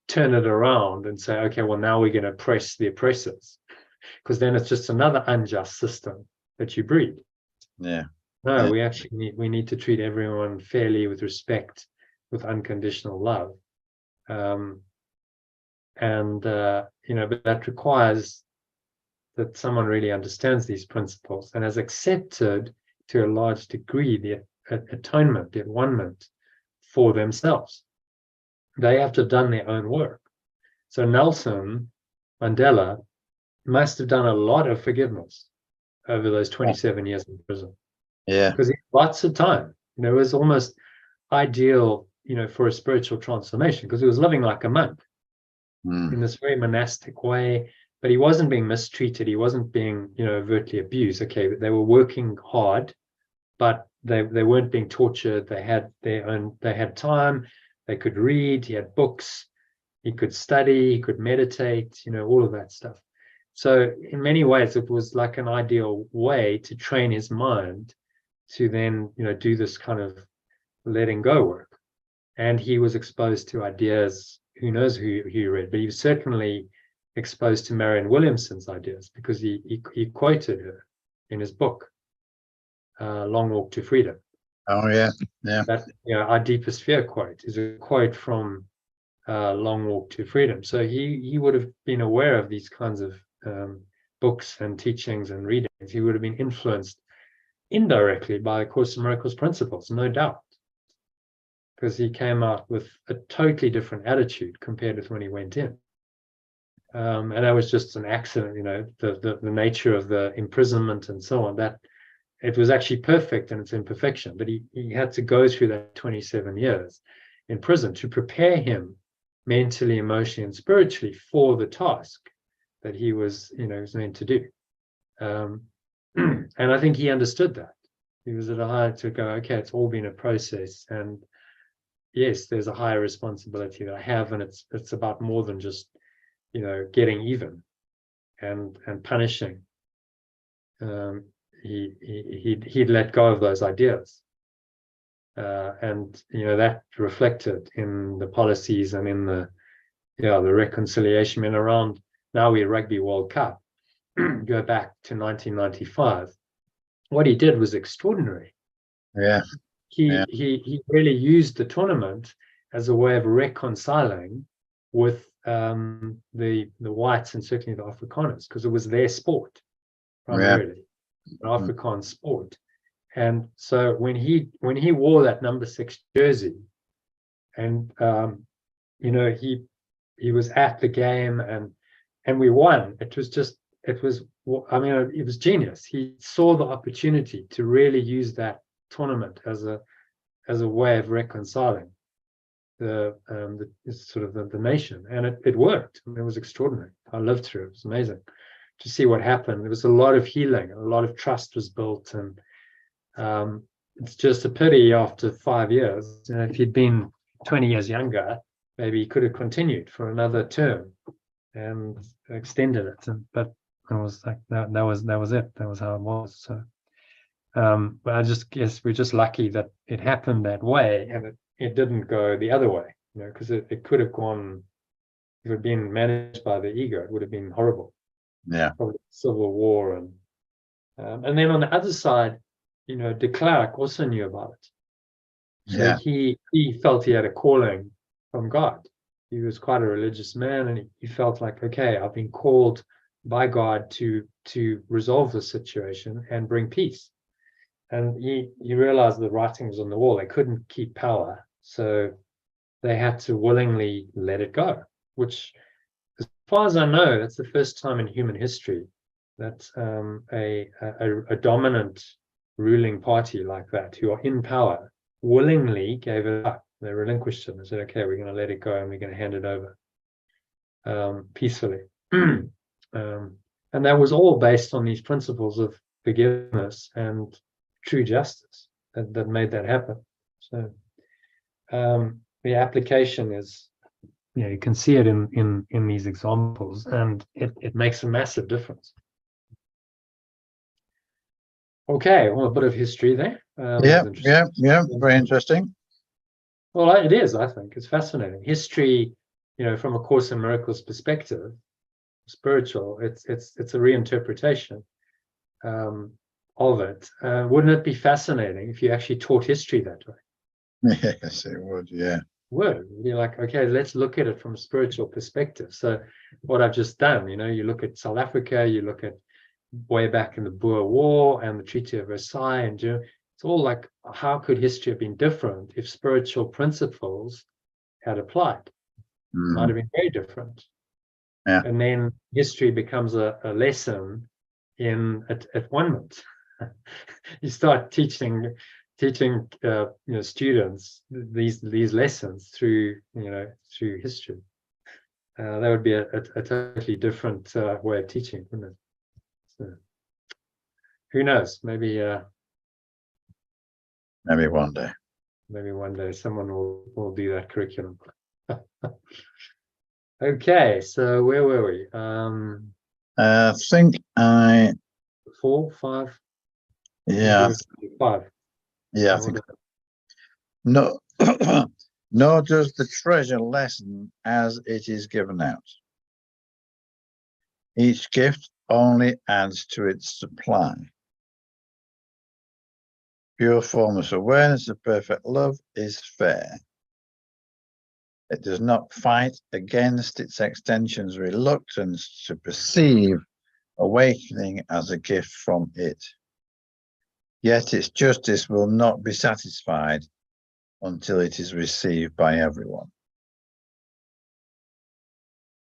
turn it around and say, okay, well, now we're going to oppress the oppressors, because then it's just another unjust system that you breed. Yeah. No, we actually need to treat everyone fairly, with respect, with unconditional love. But that requires that someone really understands these principles and has accepted to a large degree the atonement, the one-ment for themselves. They have to have done their own work. So Nelson Mandela must have done a lot of forgiveness over those 27 years in prison. Yeah. Because he had lots of time. It was almost ideal, for a spiritual transformation, because he was living like a monk in this very monastic way. But he wasn't being mistreated. He wasn't being, overtly abused. Okay, they were working hard, but they weren't being tortured. They had they had time. They could read. He had books. He could study. He could meditate. All of that stuff. So in many ways, it was like an ideal way to train his mind to then, do this kind of letting go work. And he was exposed to ideas. Who knows who he read, but he was certainly exposed to Marianne Williamson's ideas, because he quoted her in his book, Long Walk to Freedom. Oh yeah, yeah. That our deepest fear quote is a quote from Long Walk to Freedom. So he would have been aware of these kinds of books and teachings and readings. He would have been influenced indirectly by A Course in Miracles principles, no doubt, because he came out with a totally different attitude compared with when he went in. And that was just an accident, the nature of the imprisonment and so on, that it was actually perfect in its imperfection. But he had to go through that 27 years in prison to prepare him mentally, emotionally, and spiritually for the task that he was meant to do. And I think he understood that. He was at a high to go, okay, it's all been a process. And yes, there's a higher responsibility that I have, and it's about more than just getting even and punishing. He'd let go of those ideas, and that reflected in the policies and in the reconciliation. And around now, we're Rugby World Cup. Go back to 1995. What he did was extraordinary. Yeah. He really used the tournament as a way of reconciling with the whites, and certainly the Afrikaners, because it was their sport primarily, an Afrikaans sport. And so when he wore that number 6 jersey, and you know, he was at the game and we won. It was I mean, it was genius. He saw the opportunity to really use that tournament as a way of reconciling the sort of the nation, and it worked. I mean, it was extraordinary. I lived through it. It was amazing to see what happened. There was a lot of healing, a lot of trust was built, and it's just a pity after 5 years. You know, if he'd been 20 years younger, maybe he could have continued for another term and extended it. But it was like that was it. That was how it was. So, but I just guess we're just lucky that it happened that way, and it didn't go the other way. You know, because it could have gone. If it had been managed by the ego, it would have been horrible. Yeah. Probably civil war, and then on the other side, you know, de Klerk also knew about it. So Yeah. he felt he had a calling from God. He was quite a religious man, and he felt like, okay, I've been called by God to resolve the situation and bring peace. And he realized the writing was on the wall. They couldn't keep power, so they had to willingly let it go, which, as far as I know, that's the first time in human history that a dominant ruling party like that, who are in power, willingly gave it up. They relinquished it and said, okay, we're going to let it go and we're going to hand it over peacefully. And that was all based on these principles of forgiveness and true justice that made that happen. So the application is, you know, you can see it in these examples, and it makes a massive difference. Okay, well, a bit of history there. Yeah, very interesting. Well, it is, I think. It's fascinating. History, you know, from a Course in Miracles perspective, spiritual, it's a reinterpretation of it. Wouldn't it be fascinating if you actually taught history that way? Yes, it would, yeah. Would. You're like, okay, let's look at it from a spiritual perspective. So what I've just done, you know, you look at South Africa, you look at way back in the Boer War and the Treaty of Versailles, and it's all like, how could history have been different if spiritual principles had applied? Might have been very different. Yeah. And then history becomes a lesson in at one-ment. You start teaching you know, students these lessons through history. That would be a totally different way of teaching, wouldn't it? So, who knows? Maybe one day. Maybe one day someone will do that curriculum. Okay, so where were we? I think 4, 5. Yeah. 5. Yeah, I think no. Nor does the treasure lessen as it is given out. Each gift only adds to its supply. Pure formless awareness of perfect love is fair. It does not fight against its extension's reluctance to perceive awakening as a gift from it. Yet its justice will not be satisfied until it is received by everyone.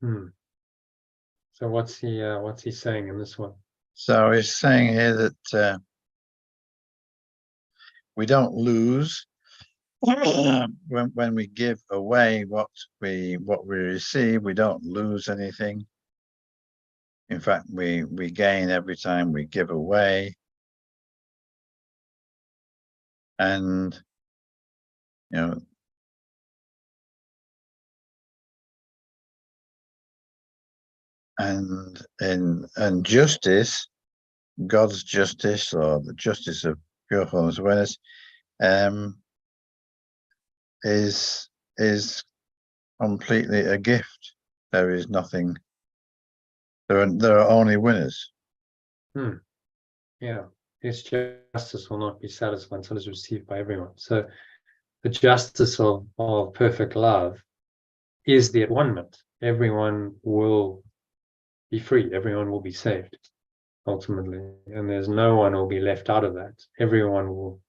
So what's he saying in this one? So he's saying here that we don't lose when we give away what we receive. We don't lose anything. In fact, we gain every time we give away. And you know, and justice, God's justice, or the justice of pure formless awareness, is completely a gift. There is nothing. There are only winners. Yeah, his justice will not be satisfied until it's received by everyone. So the justice of perfect love is the at-one-ment. Everyone will be free. Everyone will be saved, ultimately. And there's no one will be left out of that. Everyone will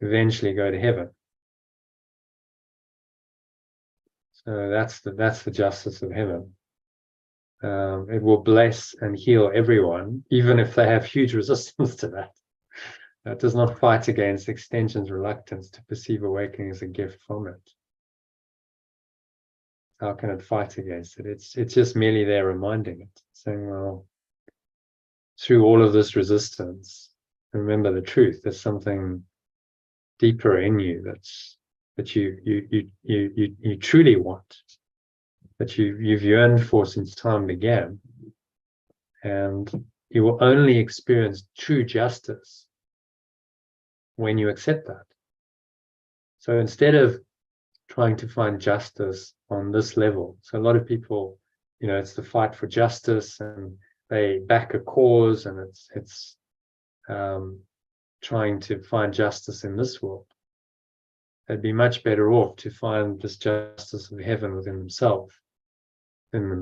eventually go to heaven. That's the justice of heaven. It will bless and heal everyone, even if they have huge resistance to that. It does not fight against extension's reluctance to perceive awakening as a gift from it. How can it fight against it? It's just merely there reminding it, saying, well, through all of this resistance, remember the truth. There's something deeper in you that you truly want, that you've yearned for since time began, and you will only experience true justice when you accept that. So instead of trying to find justice on this level, so a lot of people, it's the fight for justice, and they back a cause, and it's trying to find justice in this world. They'd be much better off to find this justice of heaven within themselves, and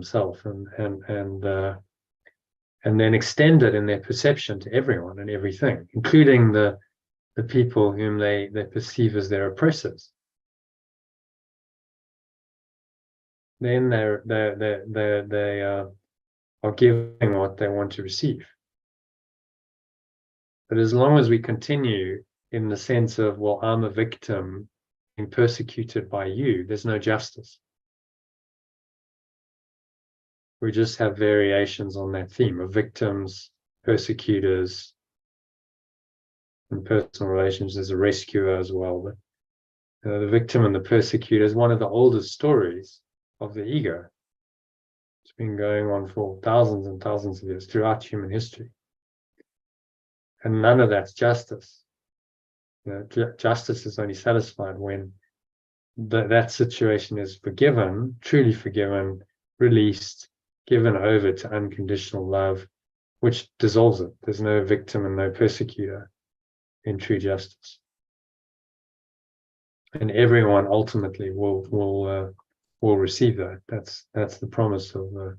then extend it in their perception to everyone and everything, including the people whom they perceive as their oppressors. Then they are giving what they want to receive. But as long as we continue in the sense of, well, I'm a victim being persecuted by you, there's no justice. We just have variations on that theme of victims, persecutors, in personal relations. There's a rescuer as well. But the victim and the persecutor is one of the oldest stories of the ego. It's been going on for thousands and thousands of years throughout human history. And none of that's justice. Justice is only satisfied when that situation is forgiven, truly forgiven, released, given over to unconditional love, which dissolves it. There's no victim and no persecutor in true justice. And everyone ultimately will receive that. That's the promise of the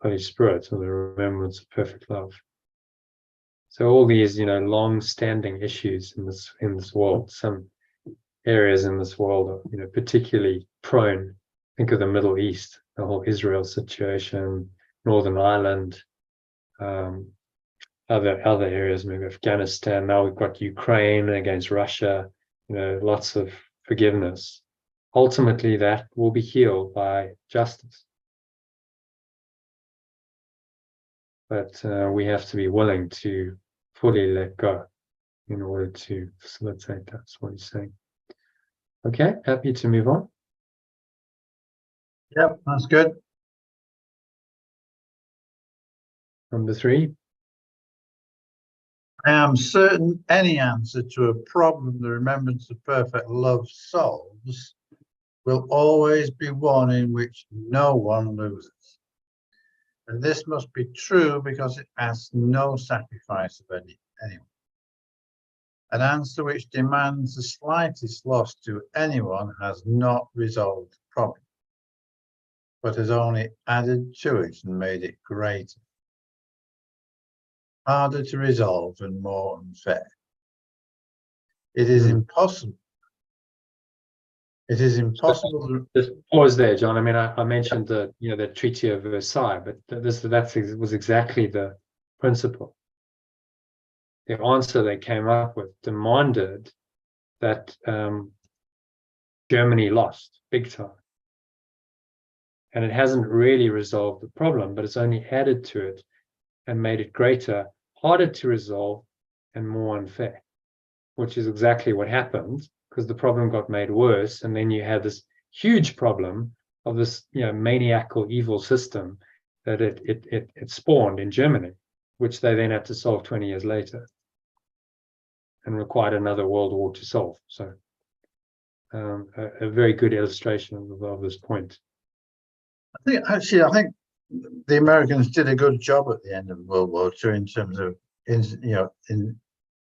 Holy Spirit, or the remembrance of perfect love. So all these, long-standing issues in this world, some areas in this world are, particularly prone. Think of the Middle East, the whole Israel situation, Northern Ireland, other areas, maybe Afghanistan. Now we've got Ukraine against Russia. Lots of forgiveness. Ultimately, that will be healed by justice. But we have to be willing to fully let go in order to facilitate that. That's what he's saying. Okay, happy to move on. Yep, that's good. Number 3. I am certain any answer to a problem the remembrance of perfect love solves will always be one in which no one loses. And this must be true because it asks no sacrifice of anyone. An answer which demands the slightest loss to anyone has not resolved the problem, but has only added to it and made it greater, harder to resolve and more unfair. It is impossible. It is impossible. Just pause there, John. I mean, I mentioned the Treaty of Versailles, but that was exactly the principle. The answer they came up with demanded that Germany lost big time, and it hasn't really resolved the problem, but it's only added to it and made it greater, harder to resolve, and more unfair, which is exactly what happened, because the problem got made worse, and then you had this huge problem of this maniacal evil system that it spawned in Germany, which they then had to solve 20 years later, and required another world war to solve. So a very good illustration of this point. I think the Americans did a good job at the end of World War II in terms of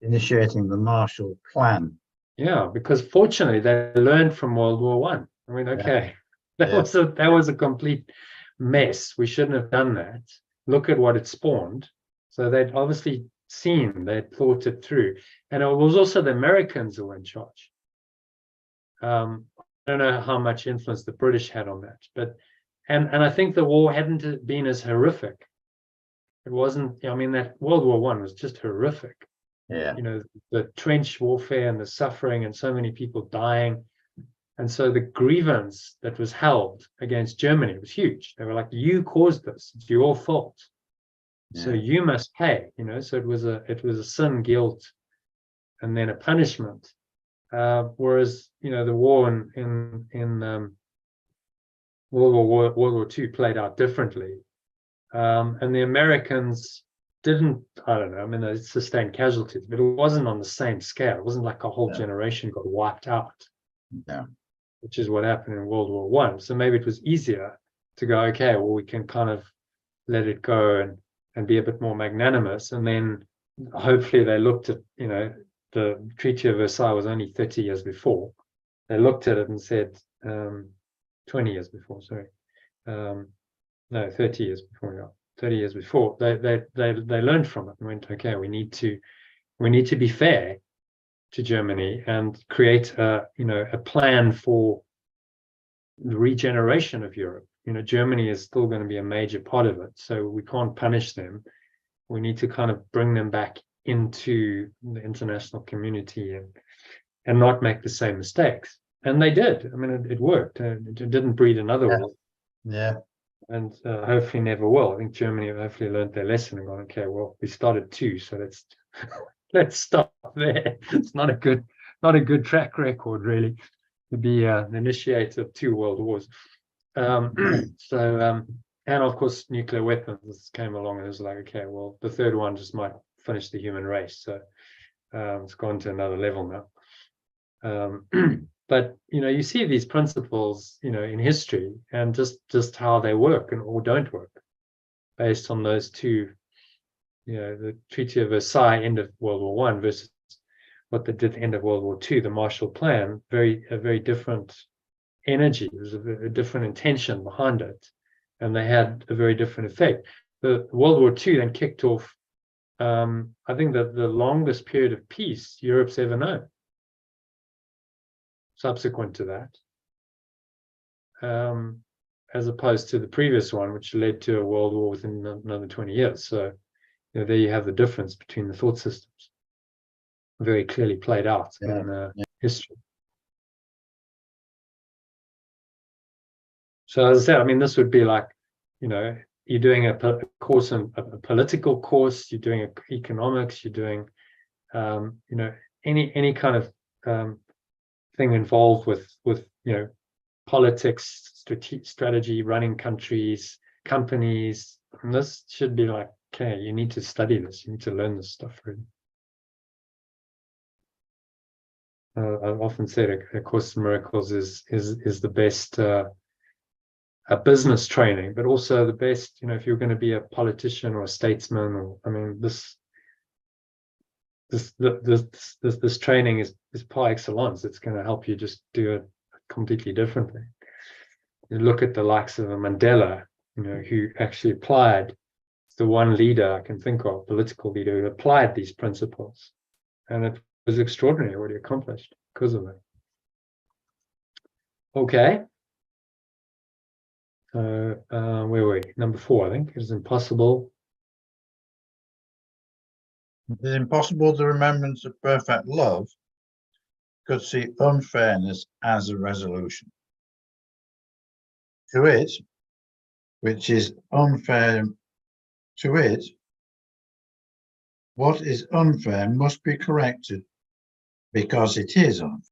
initiating the Marshall Plan. Yeah, because fortunately they learned from World War One. I mean, okay, that was a complete mess. We shouldn't have done that. Look at what it spawned. So they'd obviously they'd thought it through, and it was also the Americans who were in charge. don't know how much influence the British had on that, but and I think the war hadn't been as horrific. It wasn't. I mean, that World War I was just horrific. Yeah. The trench warfare and the suffering and so many people dying. And so the grievance that was held against Germany was huge. They were like, you caused this, it's your fault. So you must pay, so it was a sin, guilt, and then a punishment. Whereas, the war in World War II played out differently. And the Americans didn't, I don't know, I mean, they sustained casualties, but it wasn't on the same scale. It wasn't like a whole generation got wiped out, which is what happened in World War I. So maybe it was easier to go, okay, well, we can kind of let it go and be a bit more magnanimous. And then hopefully they looked at, the Treaty of Versailles was only 30 years before. They looked at it and said, 20 years before, sorry. No, 30 years before, yeah. 30 years before, they learned from it and went, okay, we need to be fair to Germany and create a plan for the regeneration of Europe. Germany is still going to be a major part of it, so we can't punish them. We need to kind of bring them back into the international community and not make the same mistakes. And they did. I mean, it worked. It didn't breed another war. Yeah. And hopefully never will. I think Germany hopefully learned their lesson and gone, okay, well, we started 2, so let's stop there. It's not a good track record, really, to be the initiator of 2 world wars. And of course, nuclear weapons came along and it was like, okay, well, the 3rd one just might finish the human race. So it's gone to another level now. But you see these principles, in history and just how they work or don't work, based on those 2, the Treaty of Versailles, end of World War I, versus what they did at the end of World War II, the Marshall Plan. A very different energy. There's a different intention behind it, and they had a very different effect. The World War II then kicked off, I think, the longest period of peace Europe's ever known. Subsequent to that, as opposed to the previous one, which led to a world war within another 20 years. So, there you have the difference between the thought systems, very clearly played out in history. So, as I said, I mean, this would be like, you're doing a course, a political course, you're doing economics, you're doing, any kind of thing involved with politics, strategy, running countries, companies. And this should be like, okay, you need to study this, you need to learn this stuff, really. I've often said a Course in Miracles is the best a business training, but also the best, if you're going to be a politician or a statesman, or, I mean, this training is par excellence. It's going to help you just do it completely differently. You look at the likes of a Mandela, who actually applied, the one leader I can think of, political leader, who applied these principles, and it was extraordinary what he accomplished because of it. Okay. So where were we? Number 4, I think. It is impossible. It is impossible the remembrance of perfect love could see unfairness as a resolution. To it, which is unfair to it, what is unfair must be corrected because it is unfair.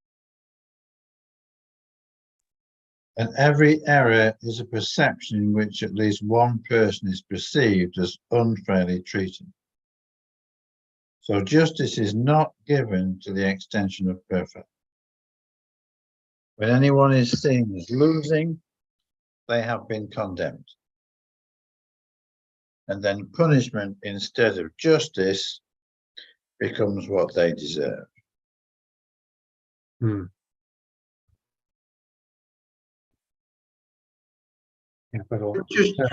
And every error is a perception in which at least one person is perceived as unfairly treated. So justice is not given to the extension of perfect. When anyone is seen as losing, they have been condemned. And then punishment instead of justice becomes what they deserve. Yeah, but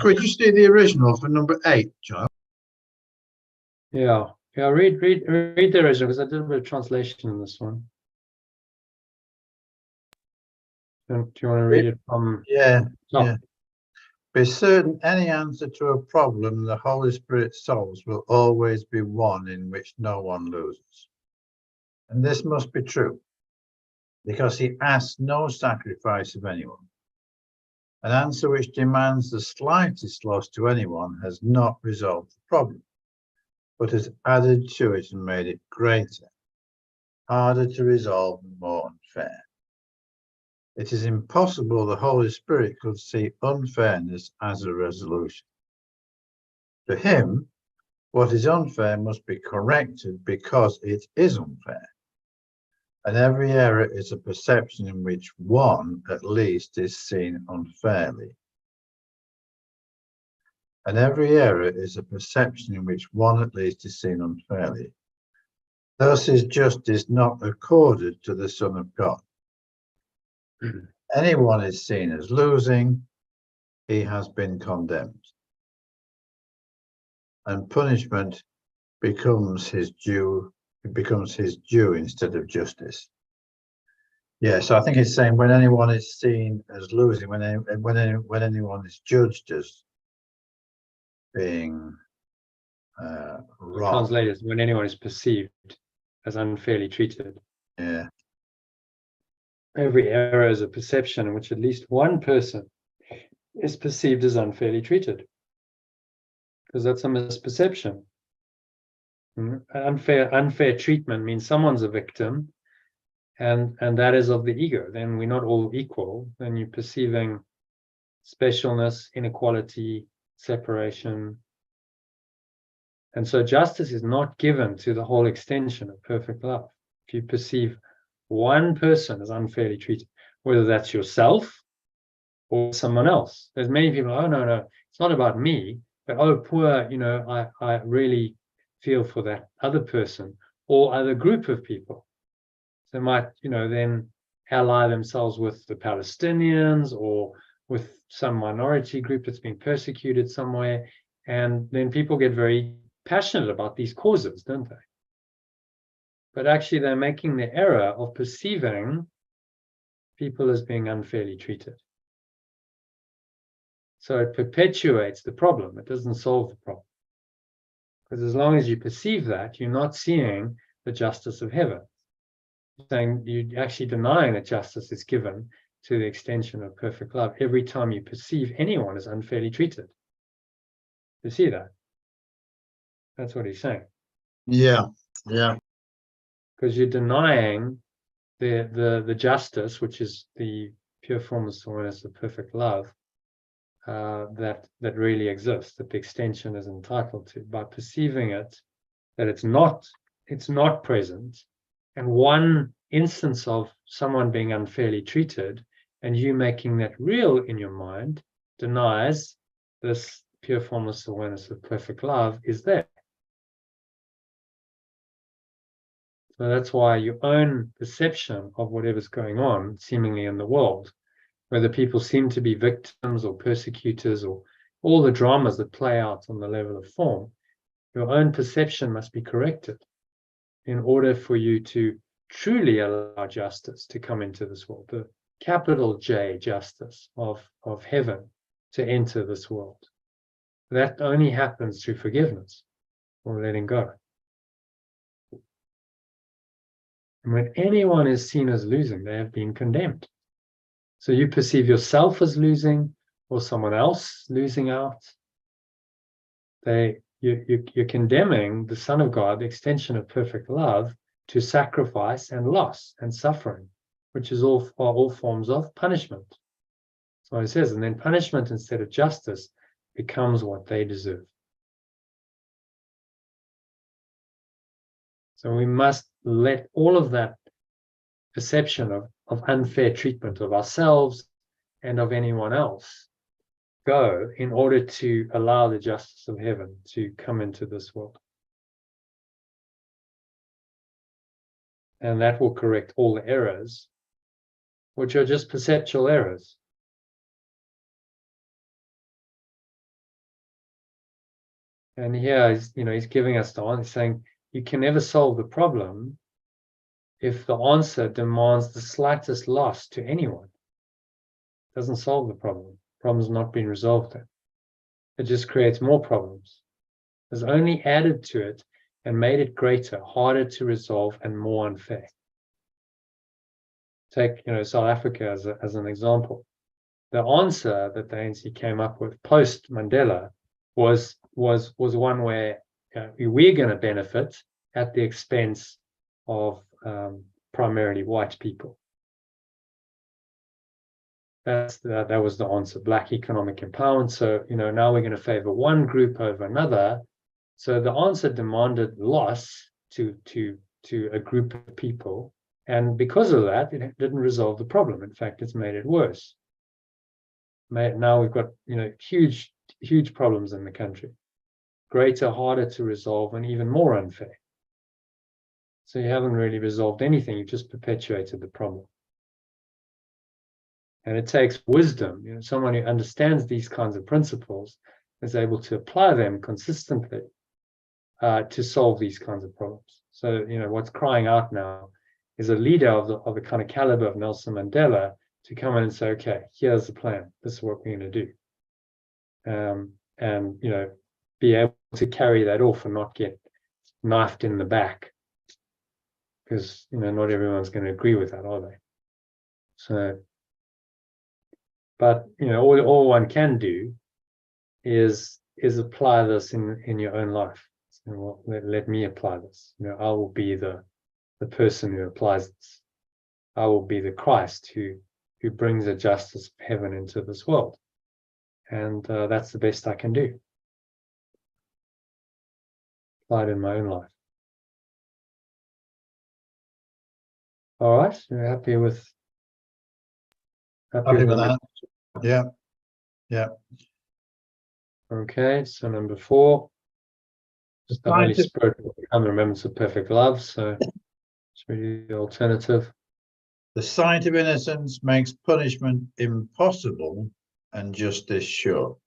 could you see the original for number 8, John? Yeah, read the original, because I did a bit of translation in this one. Do you want to read it from Yeah, top? yeah. Be certain any answer to a problem the Holy Spirit solves will always be one in which no one loses. And this must be true, because he asks no sacrifice of anyone. An answer which demands the slightest loss to anyone has not resolved the problem, but has added to it and made it greater, harder to resolve and more unfair. It is impossible the Holy Spirit could see unfairness as a resolution. To him, what is unfair must be corrected because it is unfair. And every error is a perception in which one, at least, is seen unfairly. And every error is a perception in which one, at least, is seen unfairly. Thus is justice not accorded to the Son of God. Anyone is seen as losing, he has been condemned. And punishment becomes his due, it becomes his due instead of justice. Yeah, so I think it's saying when anyone is seen as losing, when anyone is judged as being wrong. Translators, when anyone is perceived as unfairly treated. Yeah. Every error is a perception in which at least one person is perceived as unfairly treated. Because that's a misperception. Unfair treatment means someone's a victim, and that is of the ego. Then we're not all equal. Then you're perceiving specialness, inequality, separation. And so justice is not given to the whole extension of perfect love. If you perceive one person as unfairly treated, whether that's yourself or someone else. There's many people, oh, no, it's not about me, but oh, poor, I really feel for that other person or other group of people. So they might, then ally themselves with the Palestinians or with some minority group that's being persecuted somewhere. And then people get very passionate about these causes, don't they? But actually, they're making the error of perceiving people as being unfairly treated. So it perpetuates the problem. It doesn't solve the problem. Because as long as you perceive that, you're not seeing the justice of heaven. You're saying you're actually denying that justice is given to the extension of perfect love every time you perceive anyone as unfairly treated. You see that? That's what he's saying. Yeah. Because you're denying the justice, which is the pure formless awareness of perfect love, that really exists, that the extension is entitled to, by perceiving it, that it's not present, and one instance of someone being unfairly treated, and you making that real in your mind, denies this pure formless awareness of perfect love is there. So that's why your own perception of whatever's going on, seemingly in the world, whether people seem to be victims or persecutors or all the dramas that play out on the level of form, your own perception must be corrected in order for you to truly allow justice to come into this world, the capital J justice of heaven to enter this world. That only happens through forgiveness or letting go. And when anyone is seen as losing, they have been condemned. So you perceive yourself as losing or someone else losing out. You're condemning the Son of God, the extension of perfect love, to sacrifice and loss and suffering, which is all forms of punishment. So it says, and then punishment instead of justice becomes what they deserve. So we must let all of that perception of unfair treatment of ourselves and of anyone else go in order to allow the justice of heaven to come into this world. And that will correct all the errors, which are just perceptual errors. And here he's giving us the answer, saying you can never solve the problem if the answer demands the slightest loss to anyone. Doesn't solve the problem. Problem's not been resolved yet. It just creates more problems. It's only added to it and made it greater, harder to resolve, and more unfair. Take, South Africa as an example. The answer that the ANC came up with post Mandela was one where we're going to benefit at the expense of primarily white people. That was the answer, black economic empowerment. So, now we're going to favor one group over another. So the answer demanded loss to a group of people. And because of that, it didn't resolve the problem. In fact, it's made it worse. Now we've got, huge problems in the country, greater, harder to resolve, and even more unfair. So you haven't really resolved anything. You've just perpetuated the problem. And it takes wisdom, someone who understands these kinds of principles is able to apply them consistently to solve these kinds of problems. So, what's crying out now is a leader of the kind of caliber of Nelson Mandela to come in and say, okay, here's the plan. This is what we're going to do. And, be able to carry that off and not get knifed in the back. Because, not everyone's going to agree with that, are they? So, but, all one can do is apply this in your own life. So, well, let me apply this. I will be the person who applies this. I will be the Christ who brings a justice of heaven into this world. And that's the best I can do. Apply it in my own life. All right, you're happy with that? Yeah. Okay, so number 4. The Holy Spirit will become the remembrance of perfect love. So let's read the alternative. The sight of innocence makes punishment impossible and justice sure.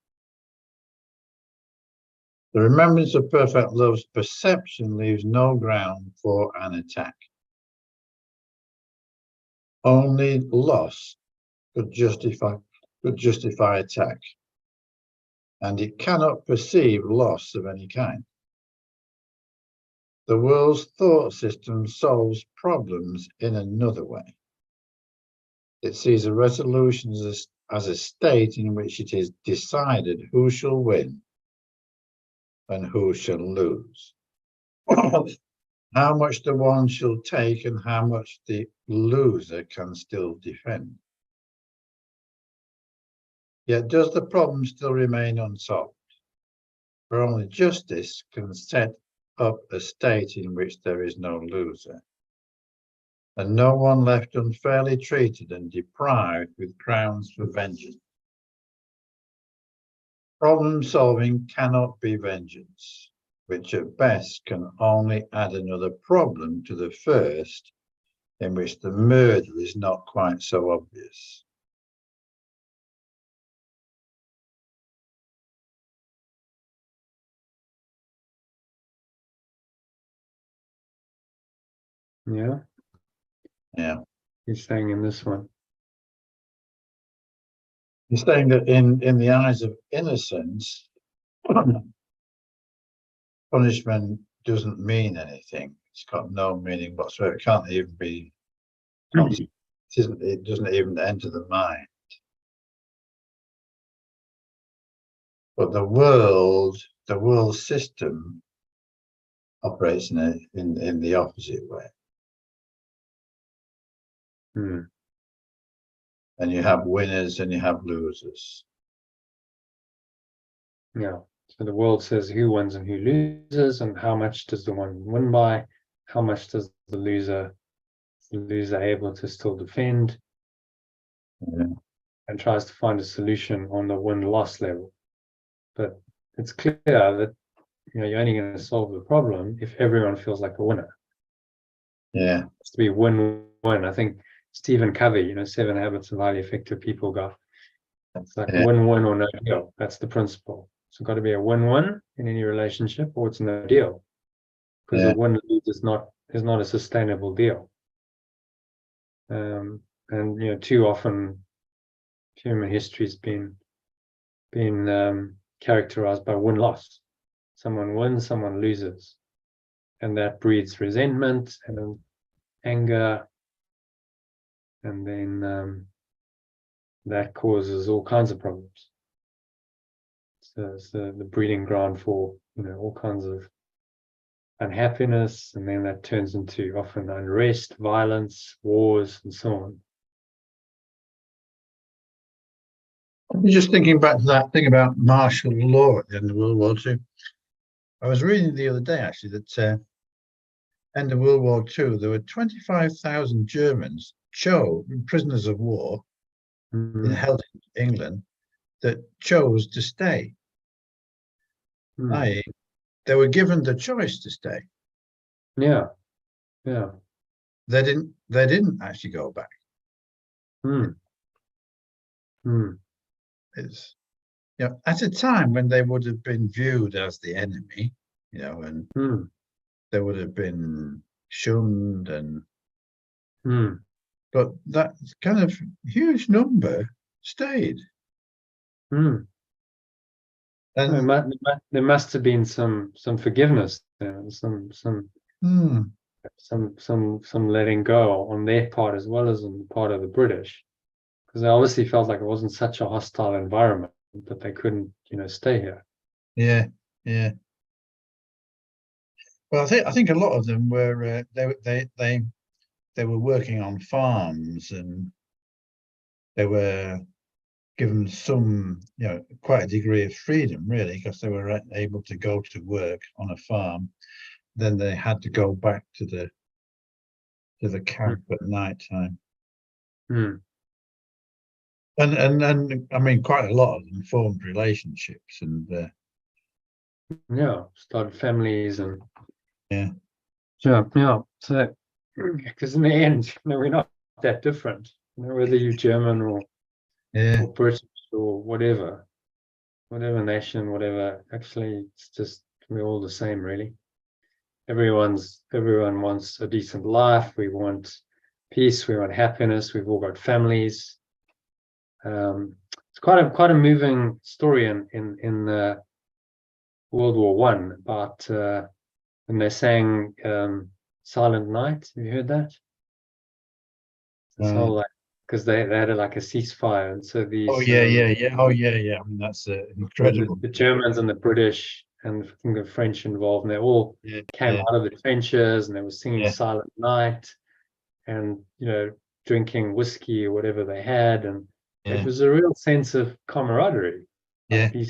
The remembrance of perfect love's perception leaves no ground for an attack. Only loss could justify attack, and it cannot perceive loss of any kind. The world's thought system solves problems in another way. It sees a resolution as a state in which it is decided who shall win and who shall lose, how much the one shall take and how much the loser can still defend. Yet does the problem still remain unsolved? For only justice can set up a state in which there is no loser, and no one left unfairly treated and deprived with grounds for vengeance. Problem solving cannot be vengeance, which at best can only add another problem to the first, in which the murder is not quite so obvious. Yeah. He's saying in this one. He's saying that in the eyes of innocence, punishment doesn't mean anything. It's got no meaning whatsoever. It can't even be. It doesn't even enter the mind. But the world system operates in the opposite way. And you have winners and you have losers. Yeah. So the world says who wins and who loses, and how much does the one win by? How much does the loser able to still defend? And tries to find a solution on the win-loss level. But it's clear that you're only going to solve the problem if everyone feels like a winner. Yeah. It has to be win-win. I think Stephen Covey, 7 Habits of Highly Effective People guy. It's like win-win or no deal. That's the principle. So it's got to be a win-win in any relationship, or it's no deal. Because a win-lose is not a sustainable deal. And too often human history's been characterized by win-loss. Someone wins, someone loses, and that breeds resentment and anger, and then that causes all kinds of problems. So it's the breeding ground for all kinds of unhappiness, and then that turns into often unrest, violence, wars, and so on. I'm just thinking back to that thing about martial law at the end of World War II. I was reading the other day, actually, that end of World War II, there were 25,000 Germans, prisoners of war, held in England, that chose to stay. I.e., they were given the choice to stay. Yeah. They didn't actually go back. It's, at a time when they would have been viewed as the enemy, and they would have been shunned, and but that kind of huge number stayed. And there must have been some forgiveness there, some letting go on their part as well as on the part of the British, because they obviously felt like it wasn't such a hostile environment that they couldn't stay here. Yeah. Well, I think a lot of them were they were working on farms, and they were given some quite a degree of freedom, really, because they were able to go to work on a farm. Then they had to go back to the camp at night time. And I mean, quite a lot of them formed relationships, and started families, and yeah. So, because in the end, we're not that different, whether you're German or British or whatever nation, whatever. Actually, it's just we're all the same, really. Everyone wants a decent life. We want peace. We want happiness. We've all got families. It's quite a moving story in World War One about when they sang Silent Night. Have you heard that? This whole because they had like a ceasefire, and so these I mean, that's incredible. The Germans and the British and the French involved, and they all came out of the trenches, and they were singing Silent Night, and drinking whiskey or whatever they had, and it was a real sense of camaraderie. And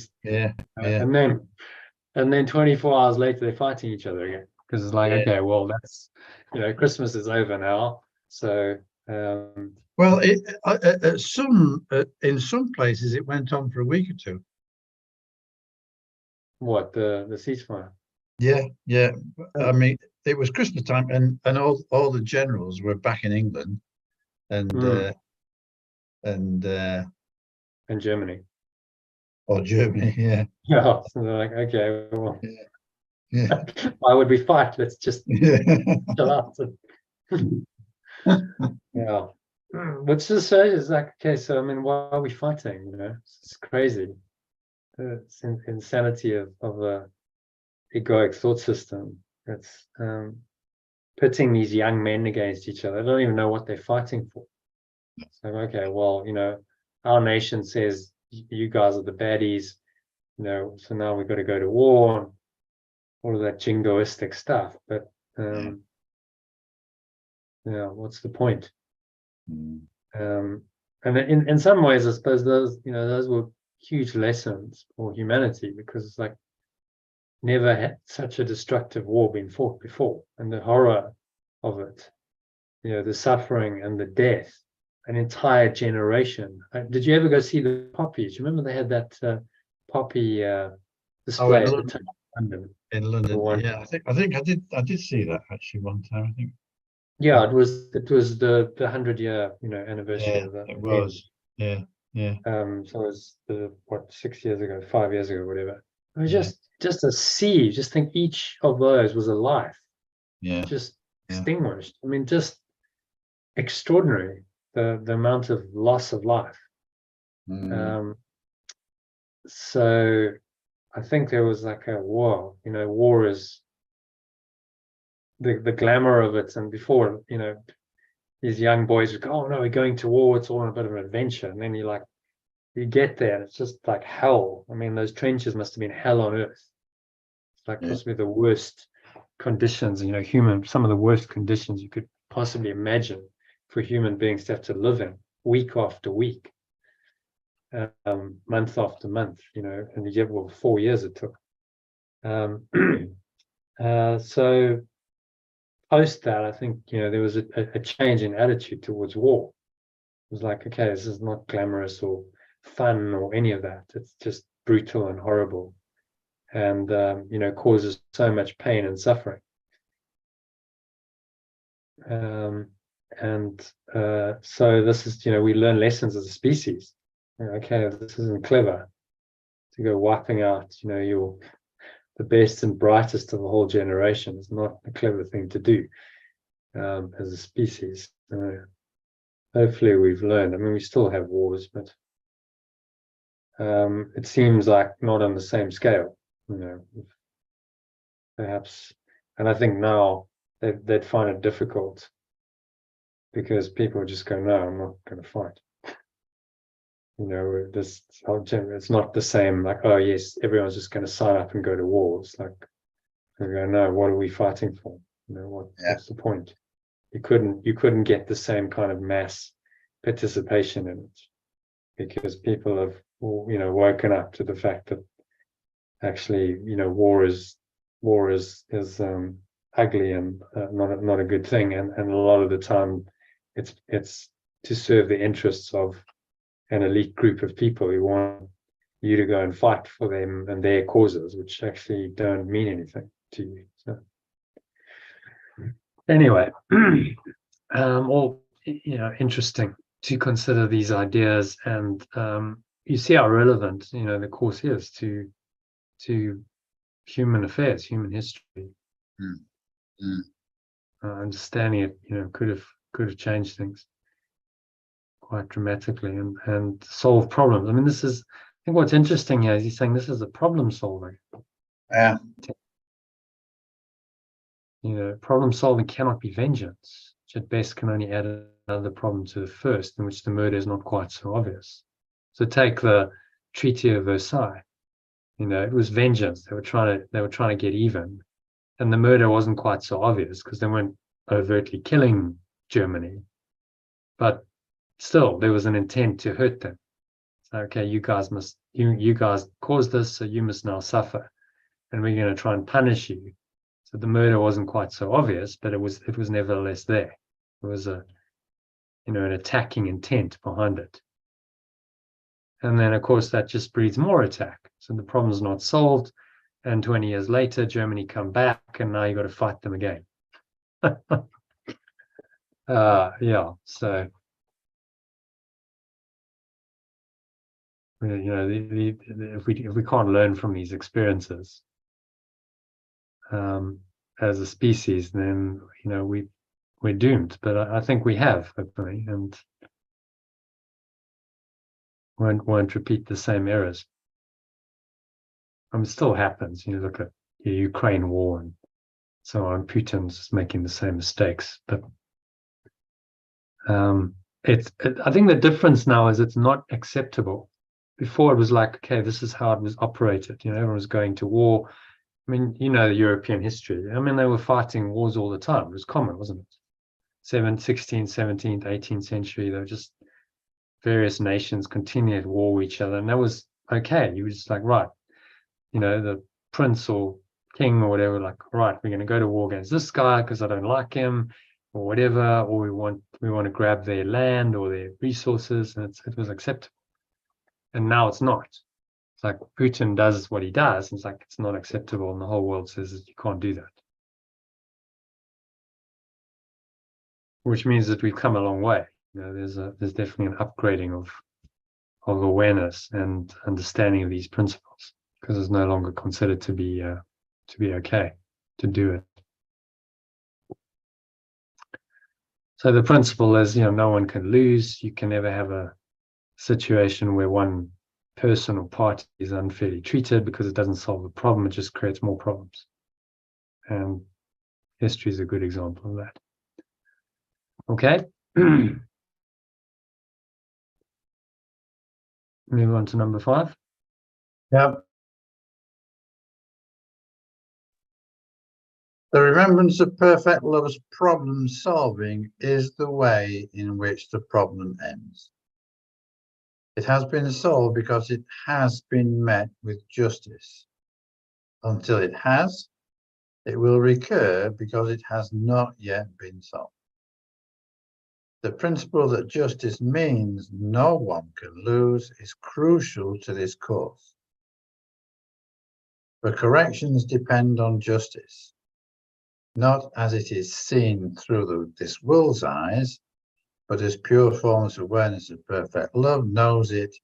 then 24 hours later they're fighting each other again, because it's like, okay, well, that's Christmas is over now, so well, in some places it went on for a week or two. What, the ceasefire? Yeah. I mean, it was Christmas time, and all the generals were back in England, and Germany. Or Germany, yeah. So they're like, okay, well, why would we fight? Let's just chill out. Which just shows is like, okay, so I mean, why are we fighting? It's crazy. It's insanity of a egoic thought system. It's pitting these young men against each other. They don't even know what they're fighting for. So okay, well, our nation says you guys are the baddies, so now we've got to go to war, and all of that jingoistic stuff. But what's the point? And in some ways, I suppose those were huge lessons for humanity, because it's like never had such a destructive war been fought before, and the horror of it, the suffering and the death, an entire generation. Did you ever go see the poppies? You remember they had that poppy display in London. In London, yeah. I think I did see that actually one time, I think. Yeah, it was the 100-year anniversary of that. It was. Yeah. So it was 6 years ago, 5 years ago, whatever. It was just a sea. Just think each of those was a life. Yeah. Just extinguished. I mean, just extraordinary, the amount of loss of life. So I think there was like a war, war is the glamour of it. And before, these young boys would go, oh no, we're going to war, it's all a bit of an adventure. And then you get there and it's just like hell. I mean, those trenches must have been hell on earth. It's like possibly the worst conditions, some of the worst conditions you could possibly imagine for human beings to have to live in week after week, month after month, and you get 4 years it took. So post that, I think, there was a change in attitude towards war. It was like, okay, this is not glamorous or fun or any of that. It's just brutal and horrible, and causes so much pain and suffering. So this is, we learn lessons as a species. Okay, this isn't clever to go wiping out, the best and brightest of a whole generation. Is not a clever thing to do as a species. Hopefully we've learned. I mean, we still have wars, but it seems like not on the same scale, perhaps. And I think now they'd find it difficult because people just go, no, I'm not going to fight. It's not the same, like, oh yes, everyone's just going to sign up and go to war. It's like, they go, no, what are we fighting for? What's the point? You couldn't get the same kind of mass participation in it because people have, woken up to the fact that actually, war is ugly and not a good thing, and a lot of the time it's to serve the interests of an elite group of people who want you to go and fight for them and their causes, which actually don't mean anything to you. So anyway, all interesting to consider these ideas, and you see how relevant the course is to human affairs, human history. Understanding it, could have changed things quite dramatically and solve problems. I mean, I think what's interesting here is he's saying this is a problem solving. Yeah. Problem solving cannot be vengeance, which at best can only add another problem to the first, in which the murder is not quite so obvious. So take the Treaty of Versailles. It was vengeance. They were trying to get even, and the murder wasn't quite so obvious because they weren't overtly killing Germany, but still there was an intent to hurt them. So, okay, you guys caused this, so you must now suffer, and we're going to try and punish you. So the murder wasn't quite so obvious, but it was nevertheless there. There was an attacking intent behind it. And then, of course, that just breeds more attack. So the problem's not solved. And 20 years later, Germany come back, and now you got to fight them again. So, if we can't learn from these experiences as a species, then, we're doomed. But I think we have, hopefully, and won't repeat the same errors. It still happens. Look at the Ukraine war and so on. Putin's making the same mistakes, but I think the difference now is it's not acceptable. Before it was like, okay, this is how it was operated. Everyone was going to war. I mean, the European history. I mean, they were fighting wars all the time. It was common, wasn't it? 16th, 17th, 18th century. They were just various nations continued at war with each other, and that was okay. You were just like, right, the prince or king or whatever, like, right, we're going to go to war against this guy because I don't like him or whatever, or we want to grab their land or their resources, and it was acceptable. And now it's not. It's like Putin does what he does, and it's like it's not acceptable, and the whole world says that you can't do that. Which means that we've come a long way. There's definitely an upgrading of awareness and understanding of these principles, because it's no longer considered to be okay to do it. So the principle is, no one can lose. You can never have a situation where one person or party is unfairly treated because it doesn't solve the problem, it just creates more problems. And history is a good example of that. Okay. Move on to number 5. Yeah. The remembrance of perfect love's problem solving is the way in which the problem ends. It has been solved because it has been met with justice. Until it has, it will recur because it has not yet been solved. The principle that justice means no one can lose is crucial to this course. For corrections depend on justice, not as it is seen through this world's eyes, but as pure formless awareness of perfect love knows it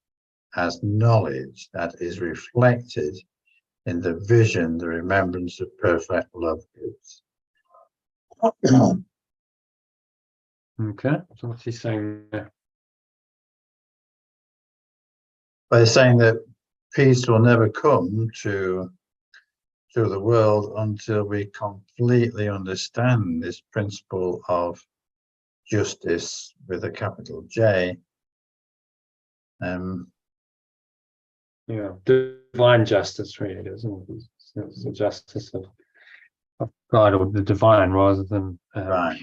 as knowledge that is reflected in the vision the remembrance of perfect love gives. Okay, so what's he saying there? By saying that peace will never come to the world until we completely understand this principle of justice with a capital J. Yeah, divine justice really, isn't it? It's the justice of God or the divine rather than Right.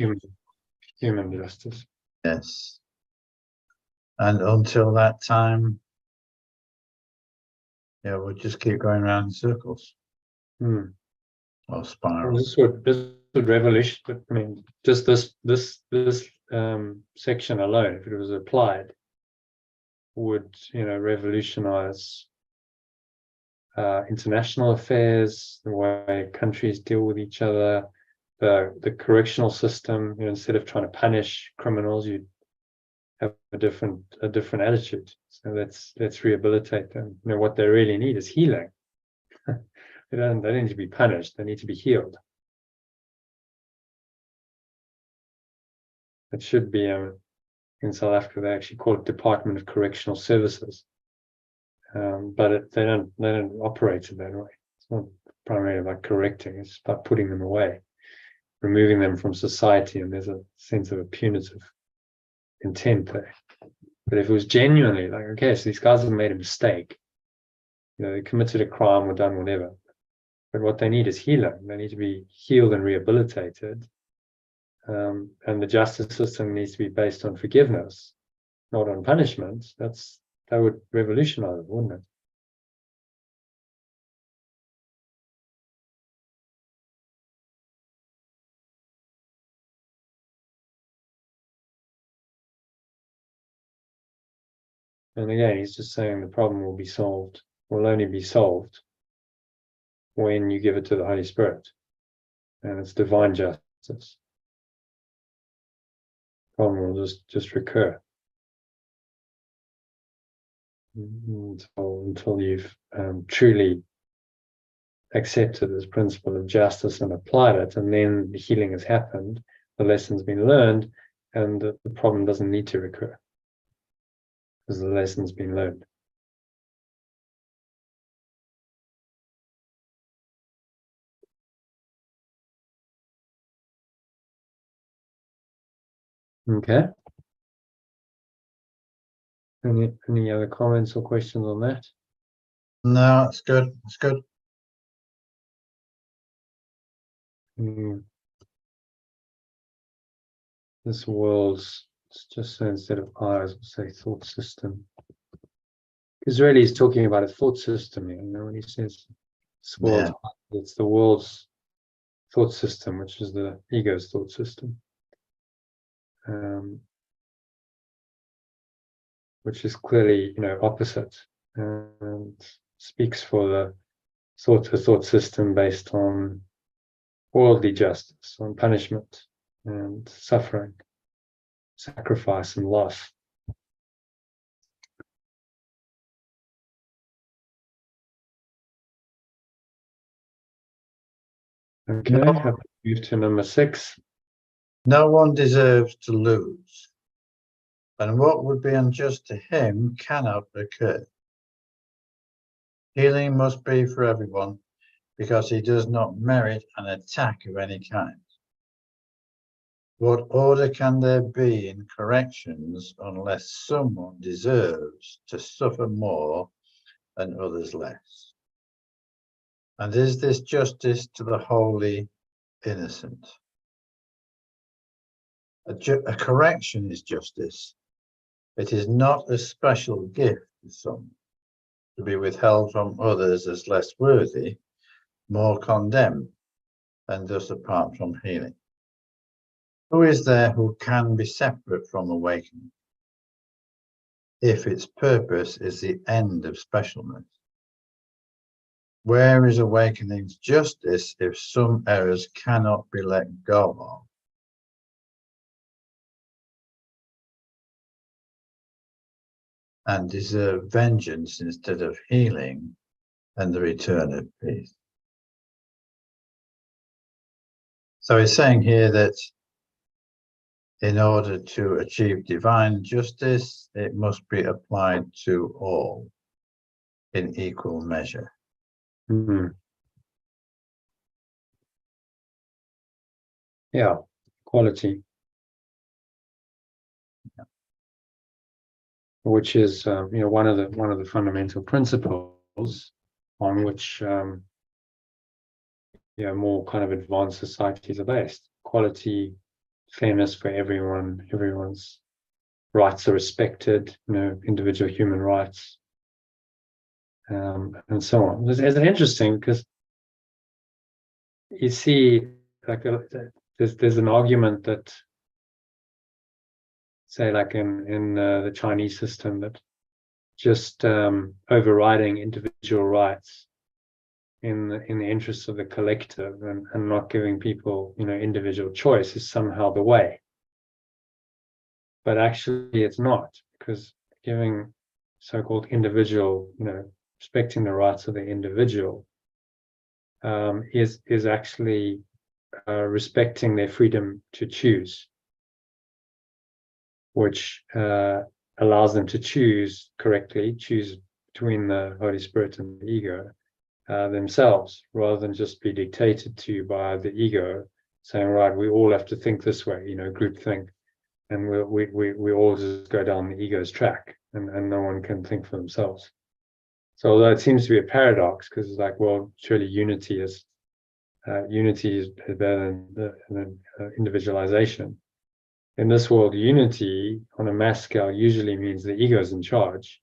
human justice. Yes. And until that time, yeah, we'll just keep going around in circles or Well, spirals. this would revolution. I mean, just this section alone, if it was applied, would revolutionize international affairs, the way countries deal with each other, the correctional system. Instead of trying to punish criminals, you have a different attitude. So let's rehabilitate them. What they really need is healing. They don't need to be punished. They need to be healed. It should be in South Africa they actually call it Department of Correctional Services, but they don't operate in that way. It's not primarily about correcting; it's about putting them away, removing them from society, and there's a sense of a punitive intent there. But if it was genuinely like, okay, so these guys have made a mistake, they committed a crime or done whatever, but what they need is healing. They need to be healed and rehabilitated. And the justice system needs to be based on forgiveness, not on punishment. That would revolutionize it, wouldn't it? And again, he's just saying the problem will only be solved when you give it to the Holy Spirit. And it's divine justice. The problem will just recur. Until you've truly accepted this principle of justice and applied it, and then the healing has happened, the lesson's been learned, and the problem doesn't need to recur because the lesson's been learned. Okay. Any other comments or questions on that? No, it's good. It's good. This world's, just so instead of eyes, we'll say thought system. Because really he's talking about a thought system here, when he says this world, it's the world's thought system, which is the ego's thought system. Which is clearly, opposite, and speaks for the thought system based on worldly justice, on punishment and suffering, sacrifice and loss. Okay, move to number 6. No one deserves to lose. and what would be unjust to him cannot occur. Healing must be for everyone, because he does not merit an attack of any kind. What order can there be in corrections unless someone deserves to suffer more and others less? And is this justice to the wholly innocent? A correction is justice. It is not a special gift to some, to be withheld from others as less worthy, more condemned, and thus apart from healing. Who is there who can be separate from awakening, if its purpose is the end of specialness? Where is awakening's justice if some errors cannot be let go of? And deserve vengeance instead of healing and the return of peace. So he's saying here that in order to achieve divine justice, it must be applied to all in equal measure. Mm-hmm. Yeah, quality. Which is one of the fundamental principles on which more kind of advanced societies are based. Quality, fairness for everyone, everyone's rights are respected, individual human rights, and so on. It's interesting because you see, like, there's an argument that, say, like in the Chinese system, that just overriding individual rights in the interests of the collective and not giving people individual choice is somehow the way. But actually it's not, because giving so-called individual, respecting the rights of the individual is actually respecting their freedom to choose, which allows them to choose correctly, choose between the Holy Spirit and the ego themselves, rather than just be dictated to by the ego, saying, right, we all have to think this way, group think, and we all just go down the ego's track, and no one can think for themselves. So although it seems to be a paradox, because it's like, well, surely unity is better than individualization. In this world, unity on a mass scale usually means the ego is in charge,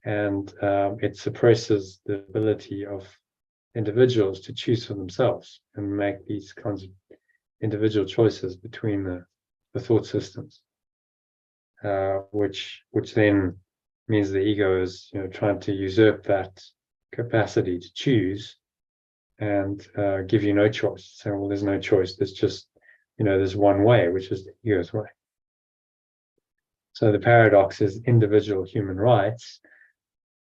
and it suppresses the ability of individuals to choose for themselves and make these kinds of individual choices between the thought systems, which then means the ego is trying to usurp that capacity to choose and give you no choice. So, well, there's no choice. There's just there's one way, which is the ego's way. So the paradox is individual human rights.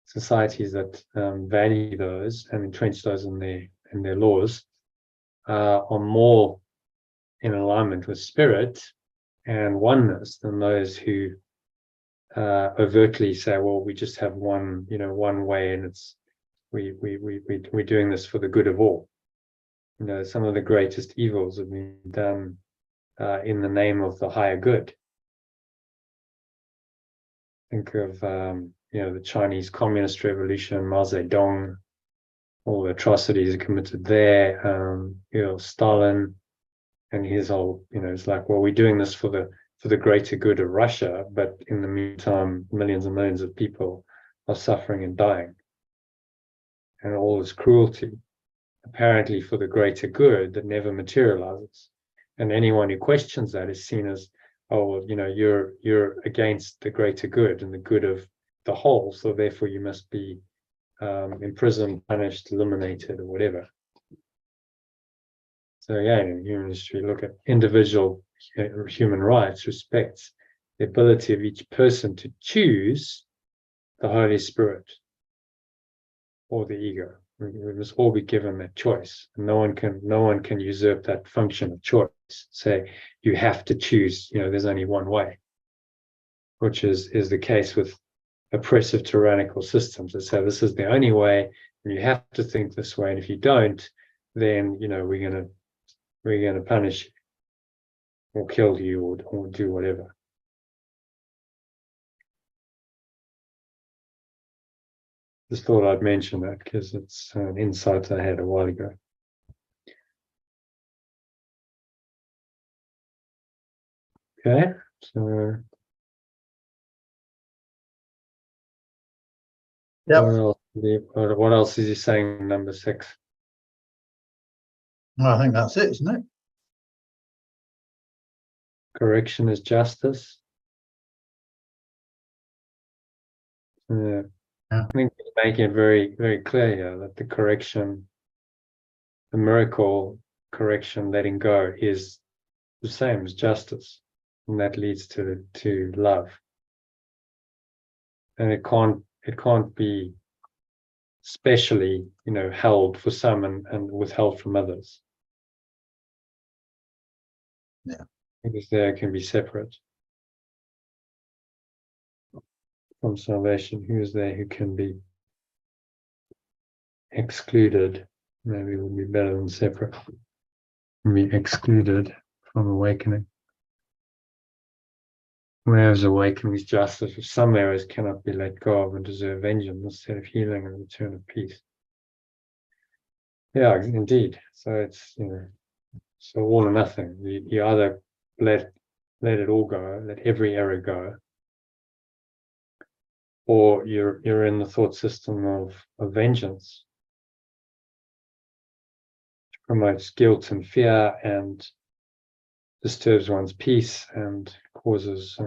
Societies that value those and entrench those in their laws are more in alignment with spirit and oneness than those who overtly say, well, we just have one way, and it's we're doing this for the good of all. Some of the greatest evils have been done in the name of the higher good. Think of the Chinese Communist Revolution, Mao Zedong, all the atrocities committed there. Stalin and his whole, it's like, well, we're doing this for the greater good of Russia, but in the meantime, millions and millions of people are suffering and dying, and all this cruelty, apparently for the greater good, that never materializes. And anyone who questions that is seen as, oh, well, you're against the greater good and the good of the whole, so therefore you must be imprisoned, punished, eliminated, or whatever. So yeah, in human history, look at individual human rights, respects the ability of each person to choose the Holy Spirit or the ego. We must all be given that choice, and no one can usurp that function of choice. Say you have to choose. There's only one way. which is the case with oppressive tyrannical systems that say this is the only way, and you have to think this way, and if you don't, then we're gonna punish you or kill you or do whatever. Just thought I'd mention that because it's an insight I had a while ago. Okay, so what else is he saying in number 6? Well, I think that's it, isn't it? Correction is justice. Yeah. I think he's making it very, very clear here that the correction, the miracle correction, letting go, is the same as justice, and that leads to love. And it can't be specially, held for some and withheld from others. Yeah, because there can be separate from salvation. Who is there who can be excluded? Maybe it would be better than separate. Be excluded from awakening. Whereas awakening is justice, which some areas cannot be let go of and deserve vengeance instead of healing and return of peace. Yeah, indeed. So it's so all or nothing. You either let it all go, let every error go, or you're in the thought system of vengeance, which promotes guilt and fear and disturbs one's peace and causes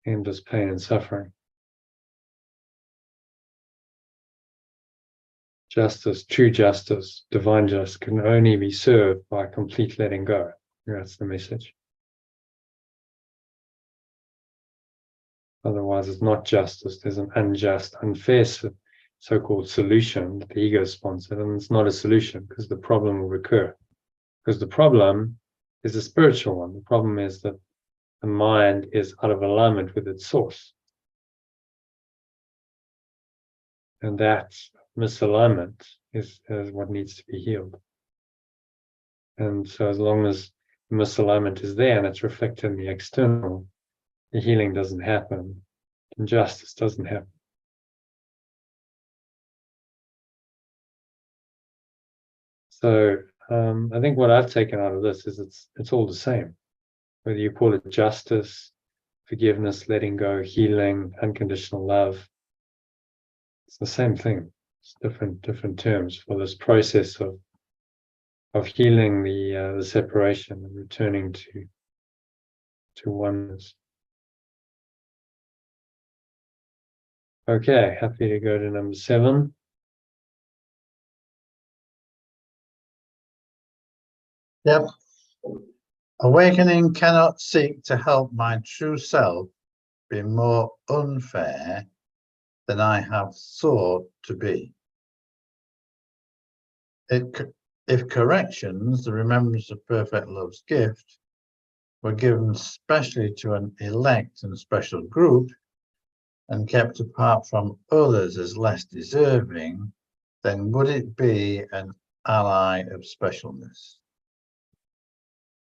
endless pain and suffering. Justice, true justice, divine justice can only be served by complete letting go. That's the message. Otherwise, it's not justice. There's an unjust, unfair so-called solution that the ego sponsored, and it's not a solution because the problem will recur. Because the problem is a spiritual one. The problem is that the mind is out of alignment with its source. And that misalignment is what needs to be healed. And so as long as the misalignment is there and it's reflected in the external, the healing doesn't happen, and justice doesn't happen. So I think what I've taken out of this is it's all the same. Whether you call it justice, forgiveness, letting go, healing, unconditional love, it's the same thing. It's different terms for this process of healing the separation and returning to oneness. Okay, happy to go to number 7. Yep. Awakening cannot seek to help my true self be more unfair than I have thought to be. If corrections, the remembrance of perfect love's gift, were given specially to an elect and special group and kept apart from others as less deserving, then would it be an ally of specialness?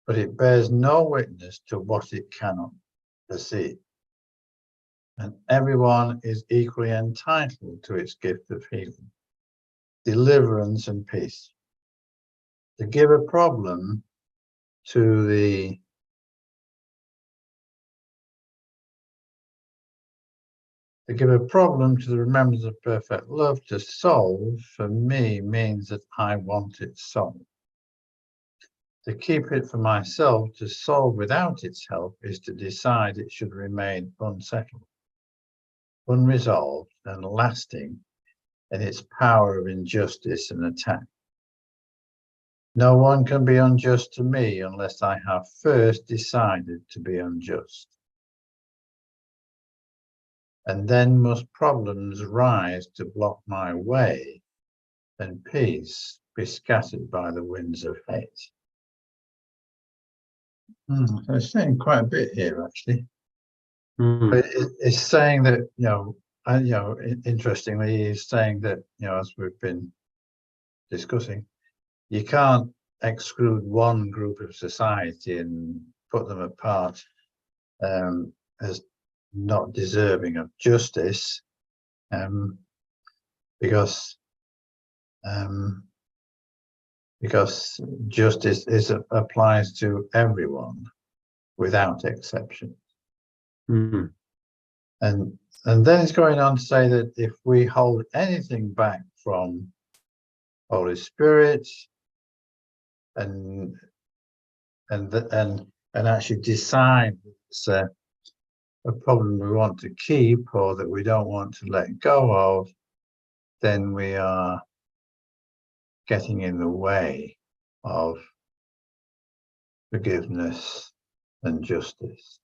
But it bears no witness to what it cannot perceive. And everyone is equally entitled to its gift of healing, deliverance and peace. To give a problem to the remembrance of perfect love to solve, for me, means that I want it solved. To keep it for myself to solve without its help is to decide it should remain unsettled, unresolved, and lasting in its power of injustice and attack. No one can be unjust to me unless I have first decided to be unjust. And then must problems rise to block my way, and peace be scattered by the winds of hate. So it's saying quite a bit here, actually. But it's saying that, interestingly, he's saying that, as we've been discussing, you can't exclude one group of society and put them apart as not deserving of justice, because justice applies to everyone without exception. Mm. And then it's going on to say that if we hold anything back from Holy Spirit and actually decide it's a problem we want to keep or that we don't want to let go of, then we are getting in the way of forgiveness and justice.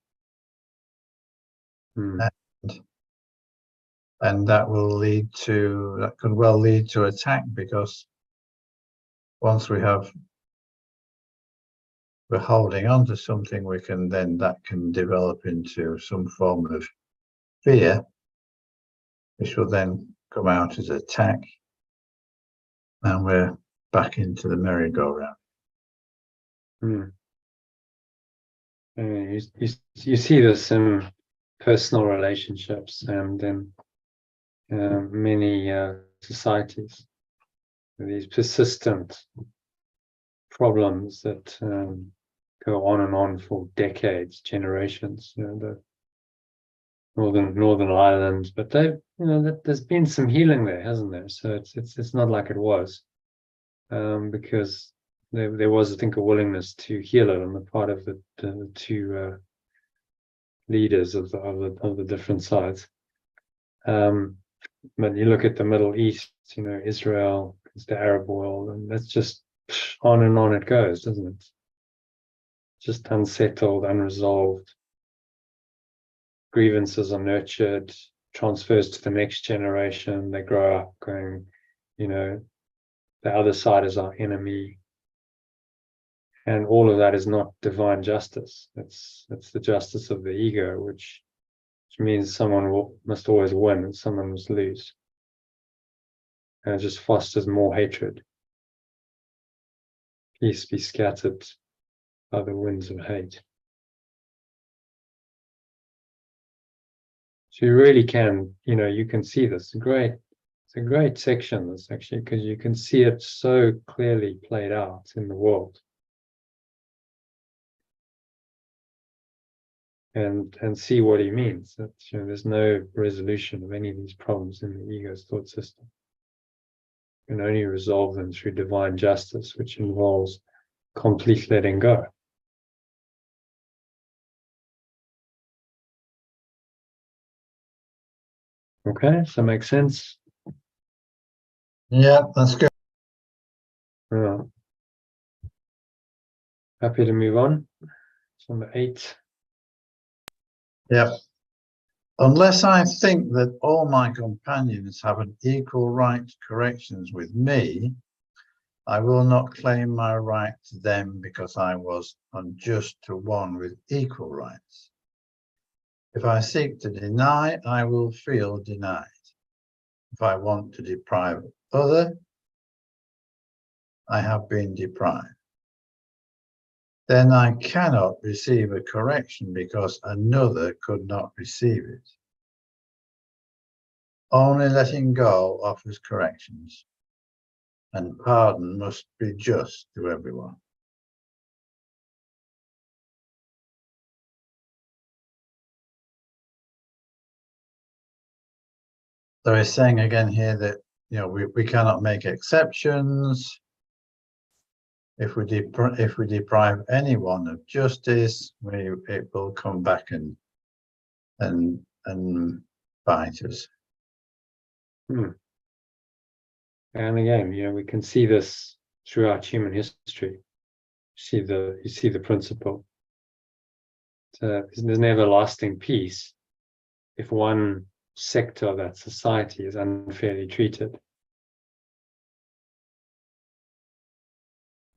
Mm. And that could well lead to attack, because once we're holding on to something, that can develop into some form of fear, which will then come out as attack, and we're back into the merry-go-round. Mm. You see this in personal relationships and in many societies. These persistent problems that go on and on for decades, generations. The Northern Ireland, but there's been some healing there, hasn't there? So it's not like it was, because there was, I think, a willingness to heal it on the part of the two leaders of the different sides. But you look at the Middle East, Israel, it's the Arab world, and that's just on and on it goes, doesn't it? Just unsettled, unresolved. Grievances are nurtured, transfers to the next generation. They grow up going, the other side is our enemy. And all of that is not divine justice. It's the justice of the ego, which means someone must always win and someone must lose. And it just fosters more hatred. Peace be scattered by the winds of hate. So you really can, you can see this. It's a great section, this actually, because you can see it so clearly played out in the world. And see what he means, that there's no resolution of any of these problems in the ego's thought system. You can only resolve them through divine justice, which involves complete letting go. Okay, does that make sense? Yeah, that's good. Yeah. Happy to move on. It's number 8. Yeah. Unless I think that all my companions have an equal right to corrections with me, I will not claim my right to them because I was unjust to one with equal rights. If I seek to deny, I will feel denied. If I want to deprive other, I have been deprived. Then I cannot receive a correction because another could not receive it. Only letting go offers corrections, and pardon must be just to everyone. So he's saying again here that we cannot make exceptions. If we deprive anyone of justice, it will come back and bite us. And again, we can see this throughout human history. You see the principle. There's never lasting peace if one sector of that society is unfairly treated.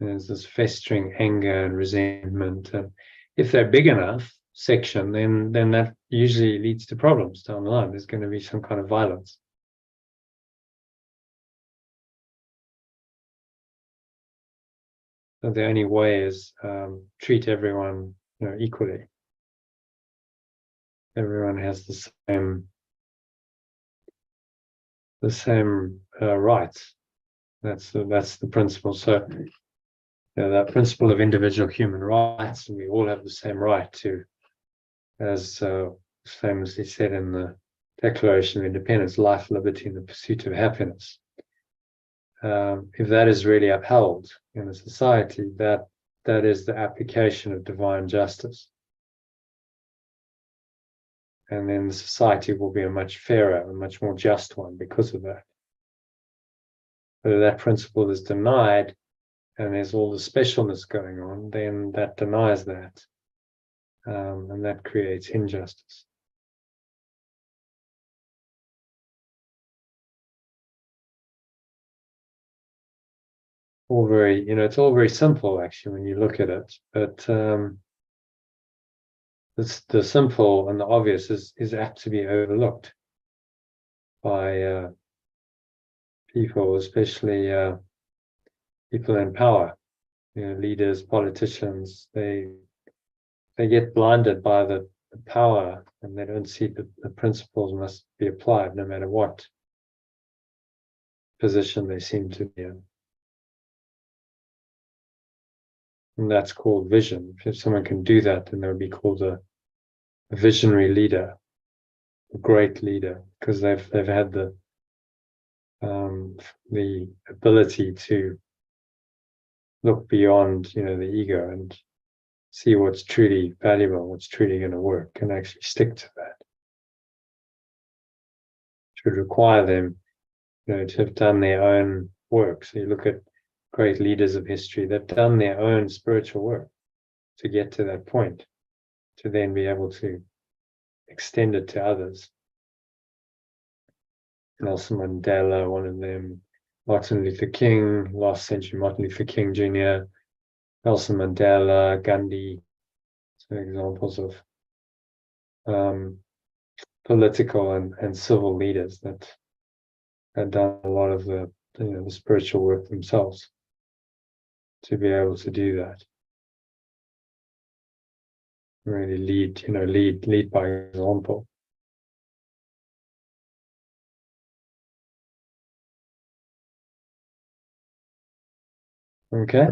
There's this festering anger and resentment, and if they're big enough section, then that usually leads to problems down the line. There's going to be some kind of violence. So the only way is treat everyone, equally. Everyone has the same rights. That's the principle. So that principle of individual human rights, we all have the same right to, as famously said in the Declaration of Independence, life, liberty, and the pursuit of happiness. If that is really upheld in a society, that is the application of divine justice. And then the society will be a much fairer, a much more just one because of that. But if that principle is denied, and there's all the specialness going on, then that denies that. And that creates injustice. All very, it's all very simple actually when you look at it, but it's the simple and the obvious is apt to be overlooked by people, especially people in power, leaders, politicians. They get blinded by the power, and they don't see that the principles must be applied no matter what position they seem to be in. And that's called vision. If someone can do that, then they would be called a visionary leader, a great leader, because they've had the ability to look beyond, the ego and see what's truly valuable, what's truly going to work, and actually stick to that. It should require them, to have done their own work. So you look at great leaders of history, they've done their own spiritual work to get to that point, to then be able to extend it to others. Nelson Mandela, one of them, Martin Luther King, last century Martin Luther King Jr., Nelson Mandela, Gandhi, so examples of political and civil leaders that had done a lot of the spiritual work themselves to be able to do that. Really lead by example. Okay.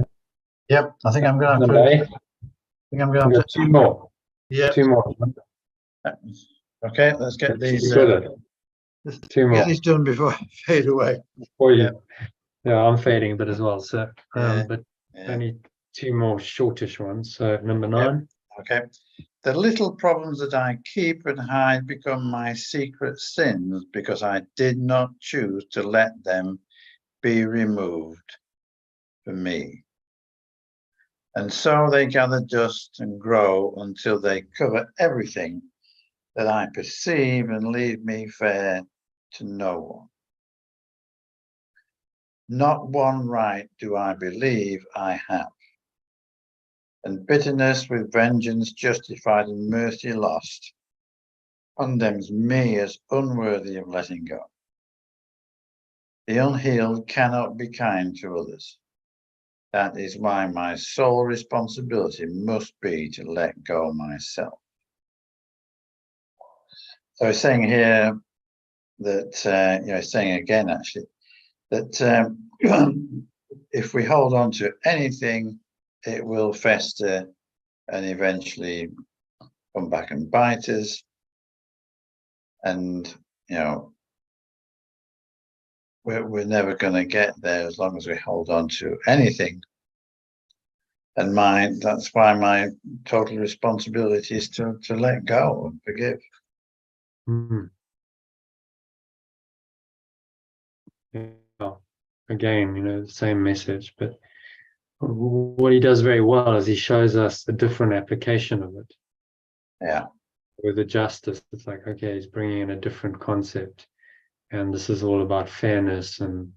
Yep, I think I'm going to have two more. Yeah. Two more. Okay, let's get these. Two more. Get these done before I fade away. Before you. Yeah, I'm fading a bit as well. So, but Yeah. only two more shortish ones. So number 9. Okay. The little problems that I keep and hide become my secret sins because I did not choose to let them be removed from me. And so they gather dust and grow until they cover everything that I perceive and leave me fair to no one. Not one right do I believe I have. And bitterness with vengeance justified and mercy lost condemns me as unworthy of letting go. The unhealed cannot be kind to others. That is why my sole responsibility must be to let go myself. So he's saying here that, he's saying again actually, that if we hold on to anything, it will fester and eventually come back and bite us. And, we're never going to get there as long as we hold on to anything. And that's why my total responsibility is to let go and forgive. Mm-hmm. Yeah. Again, the same message, but what he does very well is he shows us a different application of it. Yeah. With the justice, it's like, okay, he's bringing in a different concept, and this is all about fairness and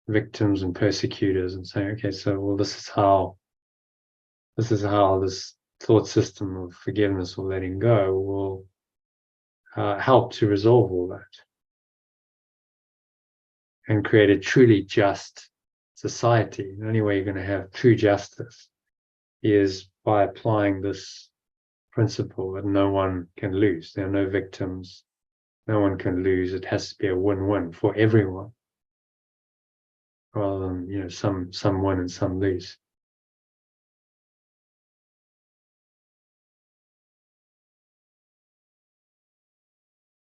victims and persecutors, and saying, okay, so this is how this thought system of forgiveness or letting go help to resolve all that and create a truly just society. The only way you're going to have true justice is by applying this principle that no one can lose. There are no victims. No one can lose. It has to be a win-win for everyone, rather than some win and some lose.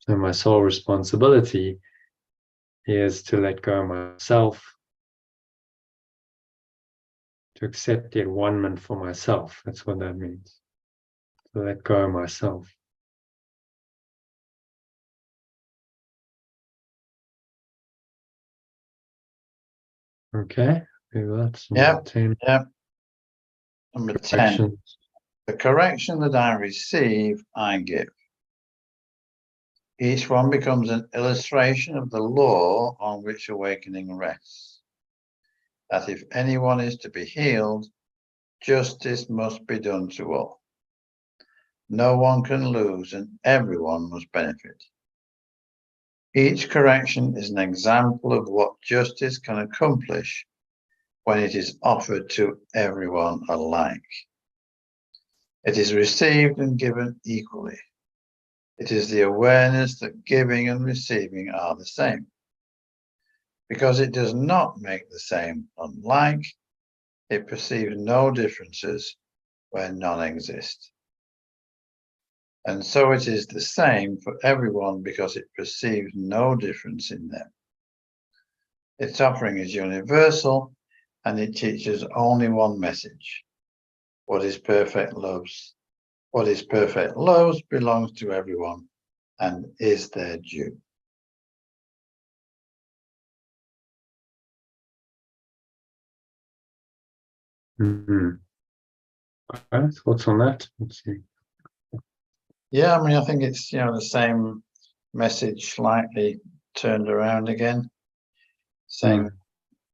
So my sole responsibility is to let go of myself, to accept the one-man for myself. That's what that means. To let go of myself. Okay, that's Yep. 10. Yep. Number 10. Corrections. The correction that I receive, I give. Each one becomes an illustration of the law on which awakening rests. That if anyone is to be healed, justice must be done to all. No one can lose and everyone must benefit. Each correction is an example of what justice can accomplish when it is offered to everyone alike. It is received and given equally. It is the awareness that giving and receiving are the same. Because it does not make the same unlike, it perceives no differences where none exist. And so it is the same for everyone because it perceives no difference in them. Its offering is universal and it teaches only one message. What is perfect loves belongs to everyone and is their due. Thoughts on that? Let's see. Yeah, I mean, I think it's the same message slightly turned around again, saying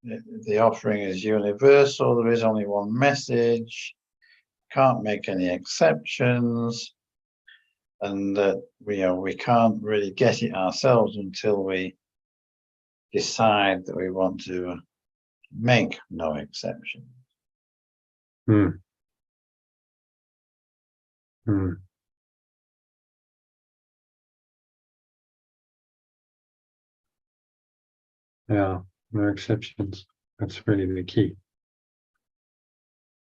the offering is universal. There is only one message. Can't make any exceptions, and that we can't really get it ourselves until we decide that we want to make no exception. Yeah, no exceptions. That's really the key.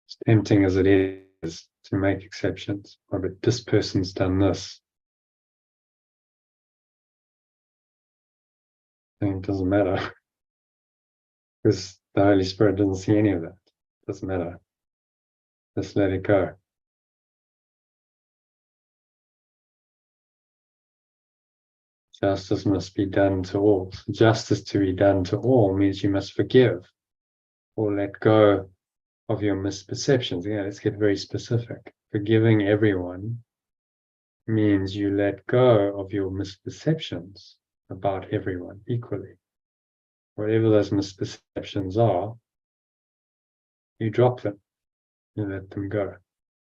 As tempting as it is to make exceptions, but this person's done this. And it doesn't matter because the Holy Spirit doesn't see any of that. It doesn't matter. Just let it go. Justice must be done to all. So justice to be done to all means you must forgive or let go of your misperceptions. Yeah, let's get very specific. Forgiving everyone means you let go of your misperceptions about everyone equally. Whatever those misperceptions are, you drop them, you let them go,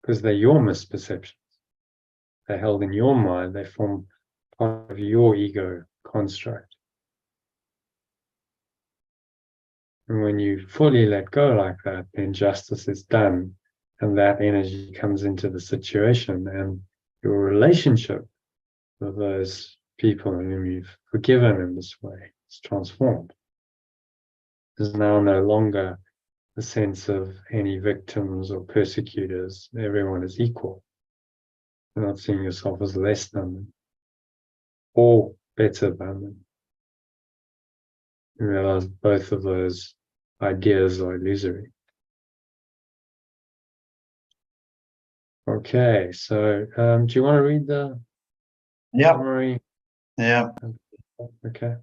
because they're your misperceptions. They're held in your mind, they form part of your ego construct. And when you fully let go like that, then justice is done, and that energy comes into the situation, and your relationship with those people whom you've forgiven in this way is transformed. There's now no longer the sense of any victims or persecutors. Everyone is equal. You're not seeing yourself as less than them or better than them. You realize both of those ideas are illusory. Okay, so do you want to read the summary? Yeah. Okay.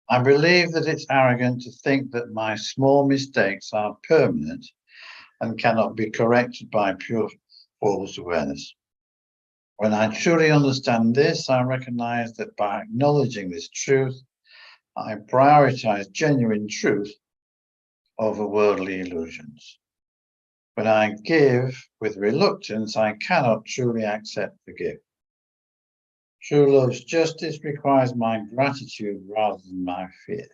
I believe that it's arrogant to think that my small mistakes are permanent and cannot be corrected by pure false awareness. When I truly understand this, I recognize that by acknowledging this truth, I prioritize genuine truth over worldly illusions. When I give with reluctance, I cannot truly accept the gift. True love's justice requires my gratitude rather than my fear.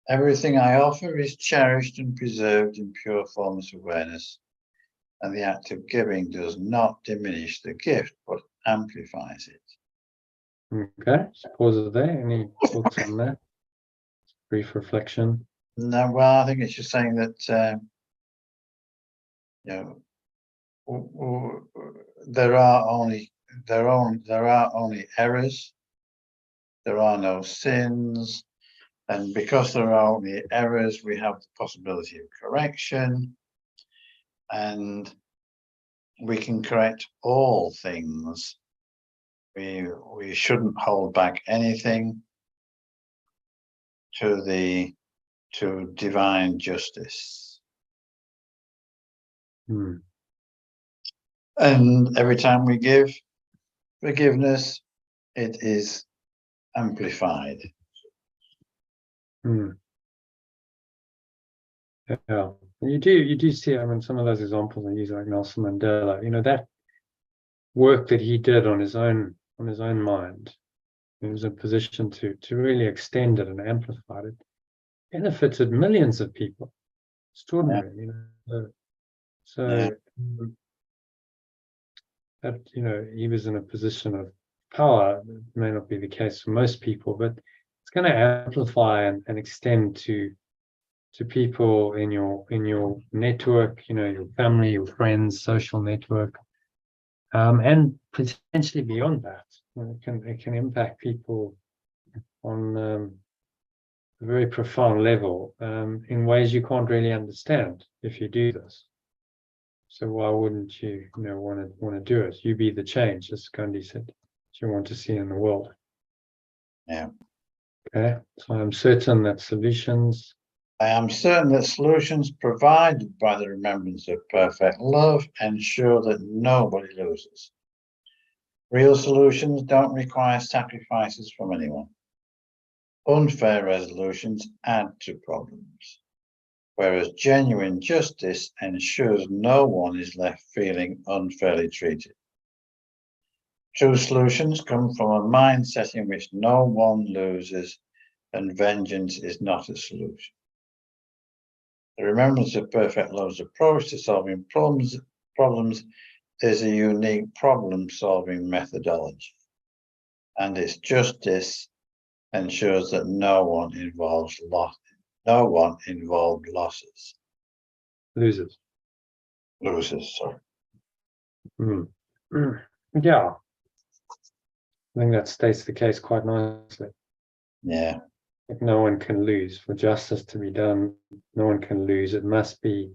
Everything I offer is cherished and preserved in pure formless awareness, and the act of giving does not diminish the gift, but amplifies it. Okay, just pause it there. Any thoughts on that? Brief reflection. No, well, I think it's just saying that there are only errors. There are no sins, and because there are only errors, we have the possibility of correction, and we can correct all things. We shouldn't hold back anything to divine justice. And every time we give forgiveness, it is amplified. Yeah, you do see, I mean, some of those examples I use, like Nelson Mandela, that work that he did on his own mind, he was in a position to really extend it and amplify it, benefited millions of people. Extraordinary, So that, he was in a position of power. It may not be the case for most people, but it's going to amplify and extend to people in your network, your family, your friends, social network, and potentially beyond that. It can impact people on a very profound level, in ways you can't really understand if you do this. So why wouldn't you, want to do it? You be the change, as Gandhi said, that you want to see in the world. Yeah. Okay. So I'm certain that solutions. I am certain that solutions provided by the remembrance of perfect love ensure that nobody loses. Real solutions don't require sacrifices from anyone. Unfair resolutions add to problems, whereas genuine justice ensures no one is left feeling unfairly treated. True solutions come from a mindset in which no one loses, and vengeance is not a solution. The remembrance of perfect love's approach to solving problems is a unique problem-solving methodology, and its justice ensures that no one involved losses. Losers, Sorry. Yeah, I think that states the case quite nicely. Yeah. If no one can lose. For justice to be done, no one can lose. It must be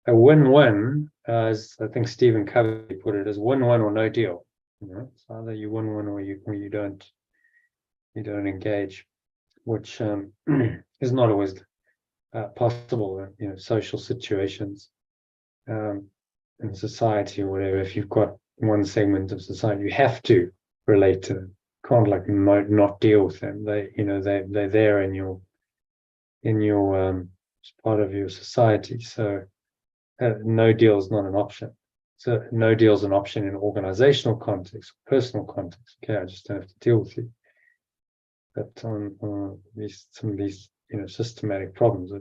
a win-win, as I think Stephen Covey put it, as win-win or no deal. It's either you win-win or you don't engage, which is not always possible in social situations, in society or whatever. If you've got one segment of society, you have to relate to them. Can't not deal with them. They're there in your part of your society. So no deal is not an option. So no deal is an option in organizational context, personal context. Okay, I just don't have to deal with you. But on some of these systematic problems,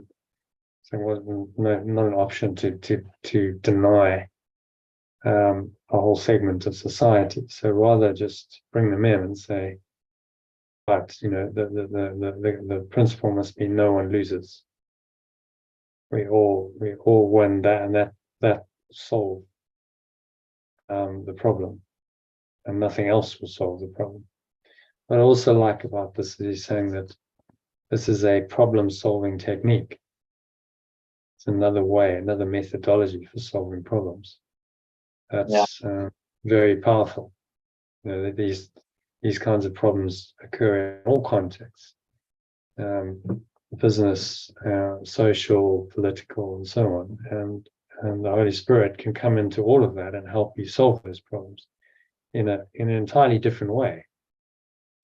not an option to deny a whole segment of society. So rather just bring them in and say, but the principle must be no one loses. We all win that, and that solve the problem, and nothing else will solve the problem. What I also like about this is he's saying that this is a problem-solving technique. It's another way, another methodology for solving problems. That's very powerful. These kinds of problems occur in all contexts, business, social, political, and so on. And the Holy Spirit can come into all of that and help you solve those problems in an entirely different way.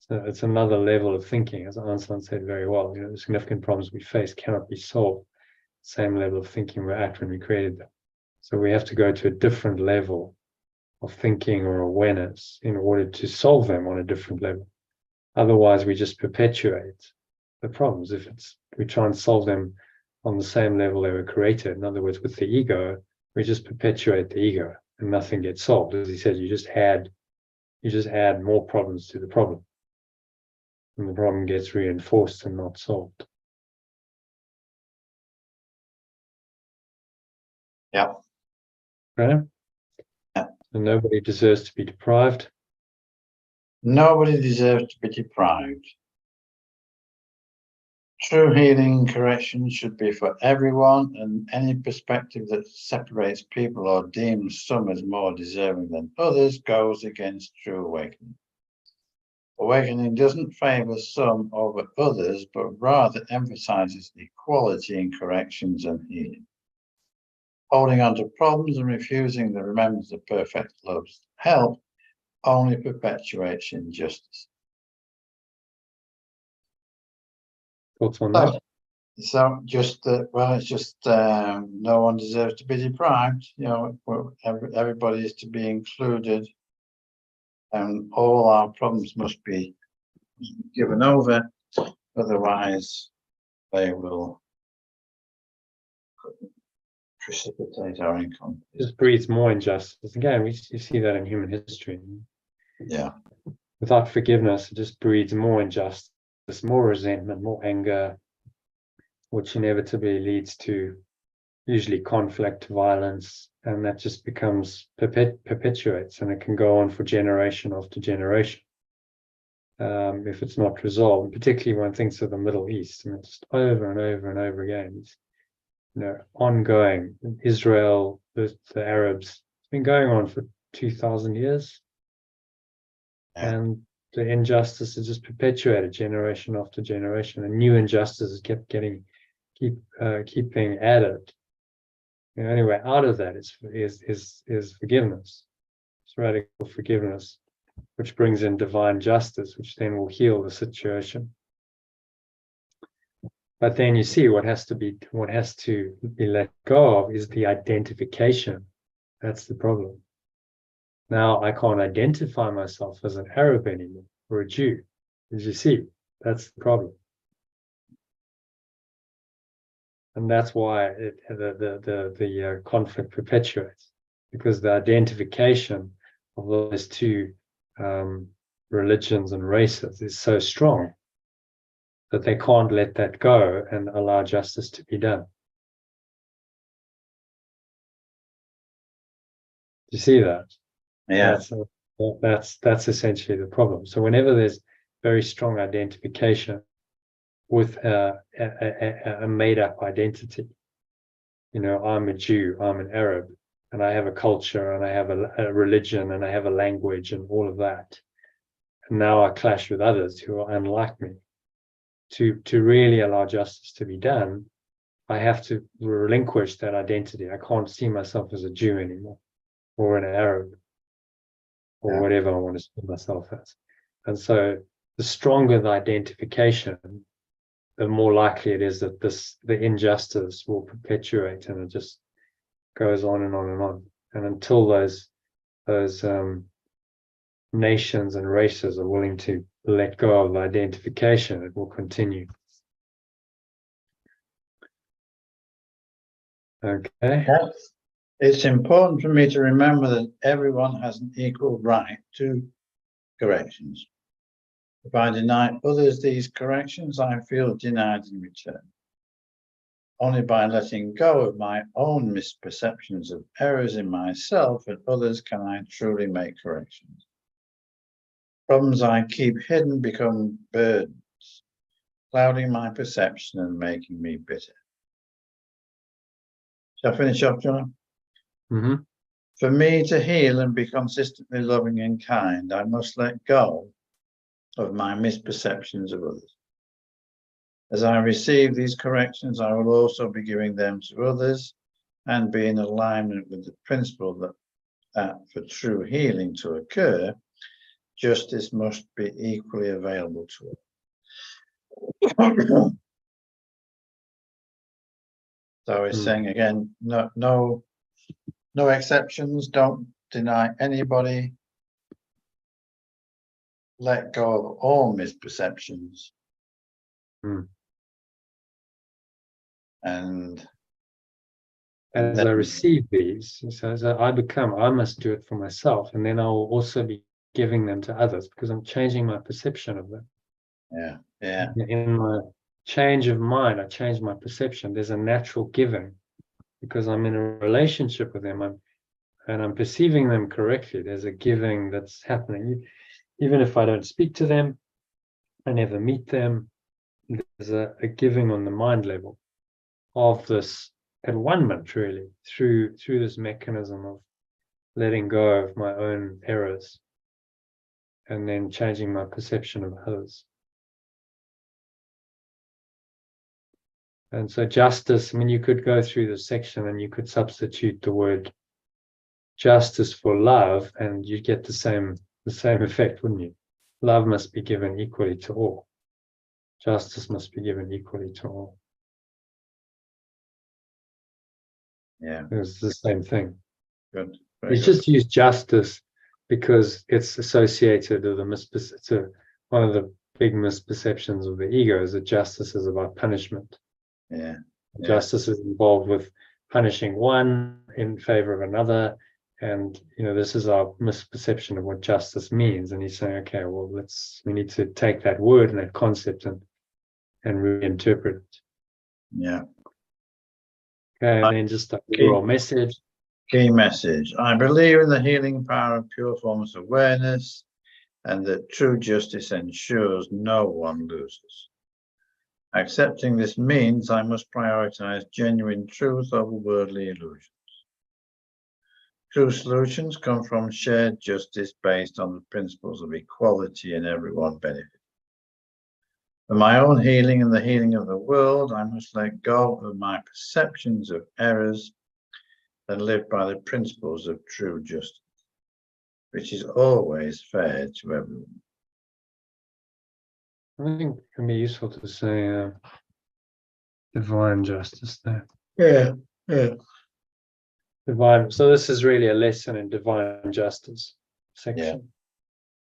So it's another level of thinking, as Einstein said very well. The significant problems we face cannot be solved same level of thinking we're at when we created them. So we have to go to a different level of thinking or awareness in order to solve them on a different level. Otherwise, we just perpetuate the problems. If we try and solve them on the same level they were created, in other words, with the ego, we just perpetuate the ego and nothing gets solved. As he said, you just add more problems to the problem. And the problem gets reinforced and not solved. Yeah. Okay? Yeah. And nobody deserves to be deprived. Nobody deserves to be deprived. True healing and correction should be for everyone, and any perspective that separates people or deems some as more deserving than others goes against true awakening. Awakening doesn't favor some over others, but rather emphasizes equality in corrections and healing. Holding on to problems and refusing the remembrance of perfect love's help only perpetuates injustice. Thoughts on that? So just well, it's just no one deserves to be deprived. You know, everybody is to be included, and all our problems must be given over. Otherwise, they will precipitate our income. Just breeds more injustice. Again, you see that in human history. Yeah. Without forgiveness, it just breeds more injustice, more resentment, more anger, which inevitably leads to usually conflict, violence, and that just becomes perpetuates, and it can go on for generation after generation if it's not resolved. Particularly when things of the Middle East, and it's over and over and over again. It's, ongoing. Israel, the Arabs, it's been going on for 2,000 years, and the injustice is just perpetuated generation after generation, and new injustices keep being added. The only way out of that is forgiveness. It's radical forgiveness, which brings in divine justice, which then will heal the situation. But then you see what has to be let go of is the identification. That's the problem. Now I can't identify myself as an Arab anymore or a Jew. As you see, that's the problem. And that's why the conflict perpetuates, because the identification of those two religions and races is so strong that they can't let that go and allow justice to be done. Do you see that? Yeah. That's essentially the problem. So whenever there's very strong identification with a made-up identity, I'm a Jew, I'm an Arab, and I have a culture, and I have a religion, and I have a language, and all of that. And now I clash with others who are unlike me. To really allow justice to be done, I have to relinquish that identity. I can't see myself as a Jew anymore, or an Arab, or whatever I want to see myself as. And so the stronger the identification, the more likely it is that the injustice will perpetuate, and it just goes on and on and on. And until those nations and races are willing to let go of identification, it will continue. Okay. It's important for me to remember that everyone has an equal right to corrections. If I deny others these corrections, I feel denied in return. Only by letting go of my own misperceptions of errors in myself and others can I truly make corrections. Problems I keep hidden become burdens, clouding my perception and making me bitter. Shall I finish off, John? Mm-hmm. For me to heal and be consistently loving and kind, I must let go of my misperceptions of others. As I receive these corrections, I will also be giving them to others and be in alignment with the principle that for true healing to occur, justice must be equally available to all. So it's Mm. saying again, no exceptions. Don't deny anybody. Let go of all misperceptions. Mm. And As I then, receive these, so as I must do it for myself, and then I will also be giving them to others because I'm changing my perception of them. yeah. In my change of mind, I change my perception. There's a natural giving because I'm in a relationship with them, and I'm perceiving them correctly. There's a giving that's happening. Even if I don't speak to them, I never meet them, there's a giving on the mind level of this at-one-ment, really, through this mechanism of letting go of my own errors and then changing my perception of others. And so justice, I mean, you could go through this section and you could substitute the word justice for love, and you'd get the same effect, wouldn't you? Love must be given equally to all. Justice must be given equally to all. Yeah. It's the same thing. Good. He's just used justice because it's associated with one of the big misperceptions of the ego is that justice is about punishment. Yeah. Justice is involved with punishing one in favor of another. And, this is our misperception of what justice means. And he's saying, okay, well, we need to take that word and that concept and reinterpret it. Yeah. Okay, and then just a overall message. Key message. I believe in the healing power of pure formless awareness and that true justice ensures no one loses. Accepting this means I must prioritize genuine truth over worldly illusions. True solutions come from shared justice based on the principles of equality and everyone benefit. For my own healing and the healing of the world, I must let go of my perceptions of errors and live by the principles of true justice, which is always fair to everyone. I think it can be useful to say divine justice there. Yeah. Divine. So this is really a lesson in divine justice section.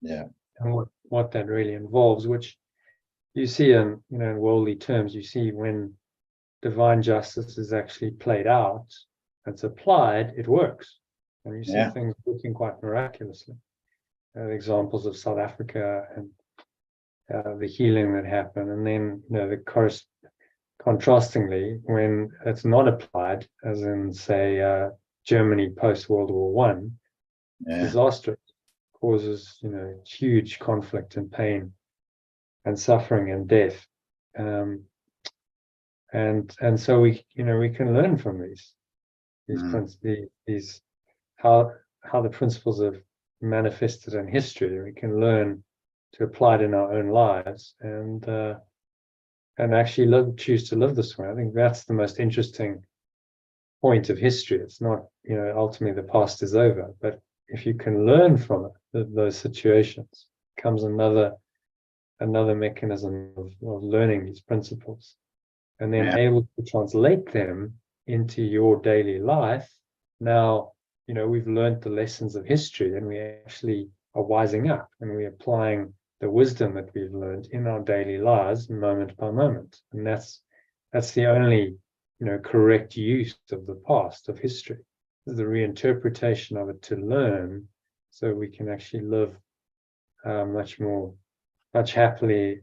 Yeah. And what that really involves, which you see in worldly terms, you see when divine justice is actually played out, it's applied, it works. And you see things working quite miraculously. Examples of South Africa and the healing that happened, and then contrastingly, when it's not applied, as in say Germany post World War I, disastrous, causes huge conflict and pain and suffering and death, and so we can learn from these how the principles have manifested in history. We can learn to apply it in our own lives and actually choose to live this way. I think that's the most interesting point of history. It's not, ultimately the past is over, but if you can learn from it, those situations, comes another mechanism of learning these principles and then able to translate them into your daily life. Now, we've learned the lessons of history and we actually are wising up and we're applying the wisdom that we've learned in our daily lives moment by moment. And that's the only, correct use of the past, of history, is the reinterpretation of it to learn so we can actually live much happily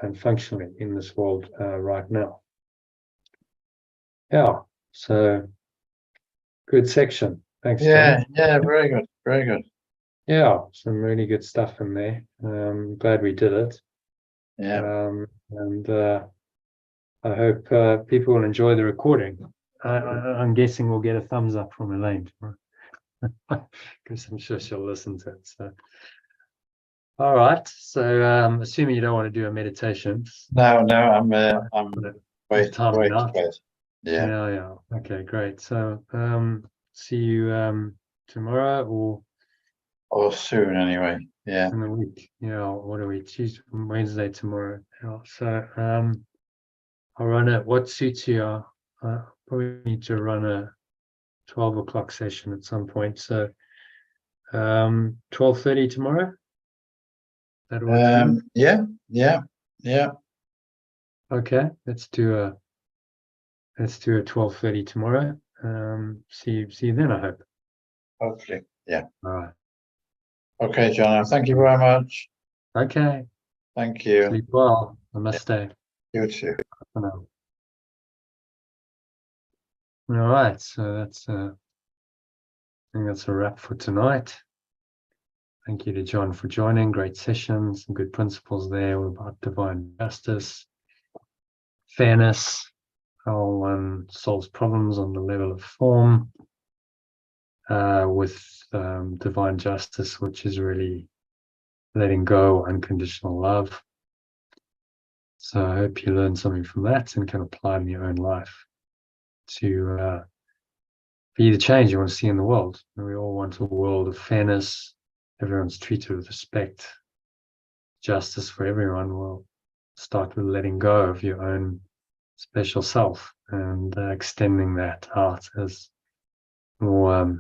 and functionally in this world right now. Yeah, so good section. Thanks, John. Yeah, very good. Yeah, some really good stuff in there. Glad we did it. Yeah. And I hope people will enjoy the recording. I'm guessing we'll get a thumbs up from Elaine tomorrow because I'm sure she'll listen to it. So, all right. So, assuming you don't want to do a meditation. No, I'm waiting. Yeah. Okay, great. So, see you tomorrow or soon anyway. Yeah. In the week. Yeah. What are we? Tuesday, Wednesday tomorrow. Yeah. So, I'll run it. What suits you? I probably need to run a 12 o'clock session at some point. So 12:30 tomorrow. That work for you? Yeah. Okay, let's do a 12:30 tomorrow. See you then, I hope. Hopefully. Yeah. All right. Okay, John. Thank you very much. Okay. Thank you. Sleep well. Namaste. You too. For now. All right. So that's I think that's a wrap for tonight. Thank you to John for joining. Great session. Some good principles there about divine justice, fairness, how one solves problems on the level of form, with divine justice, which is really letting go unconditional love. So I hope you learned something from that and can apply it in your own life to be the change you want to see in the world. And we all want a world of fairness. Everyone's treated with respect, justice for everyone. Will start with letting go of your own special self and extending that out as more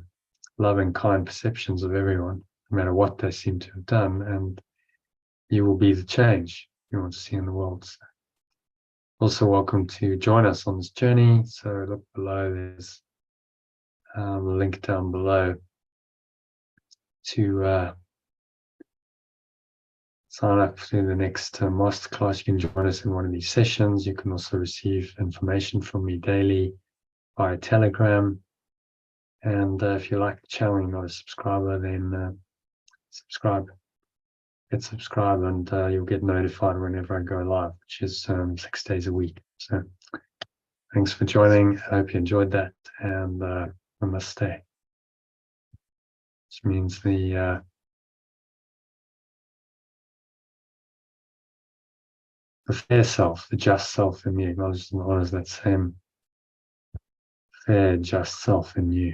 loving, kind perceptions of everyone, no matter what they seem to have done. And you will be the change you want to see in the world. So also welcome to join us on this journey. So look below, there's a link down below to sign up to the next masterclass. You can join us in one of these sessions. You can also receive information from me daily via Telegram. And if you like the channel, you're not a subscriber, then subscribe. Hit subscribe and you'll get notified whenever I go live, which is 6 days a week. So thanks for joining. I hope you enjoyed that. And namaste. Which means the fair self, the just self in you, acknowledges and honors that same fair, just self in you.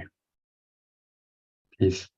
Peace.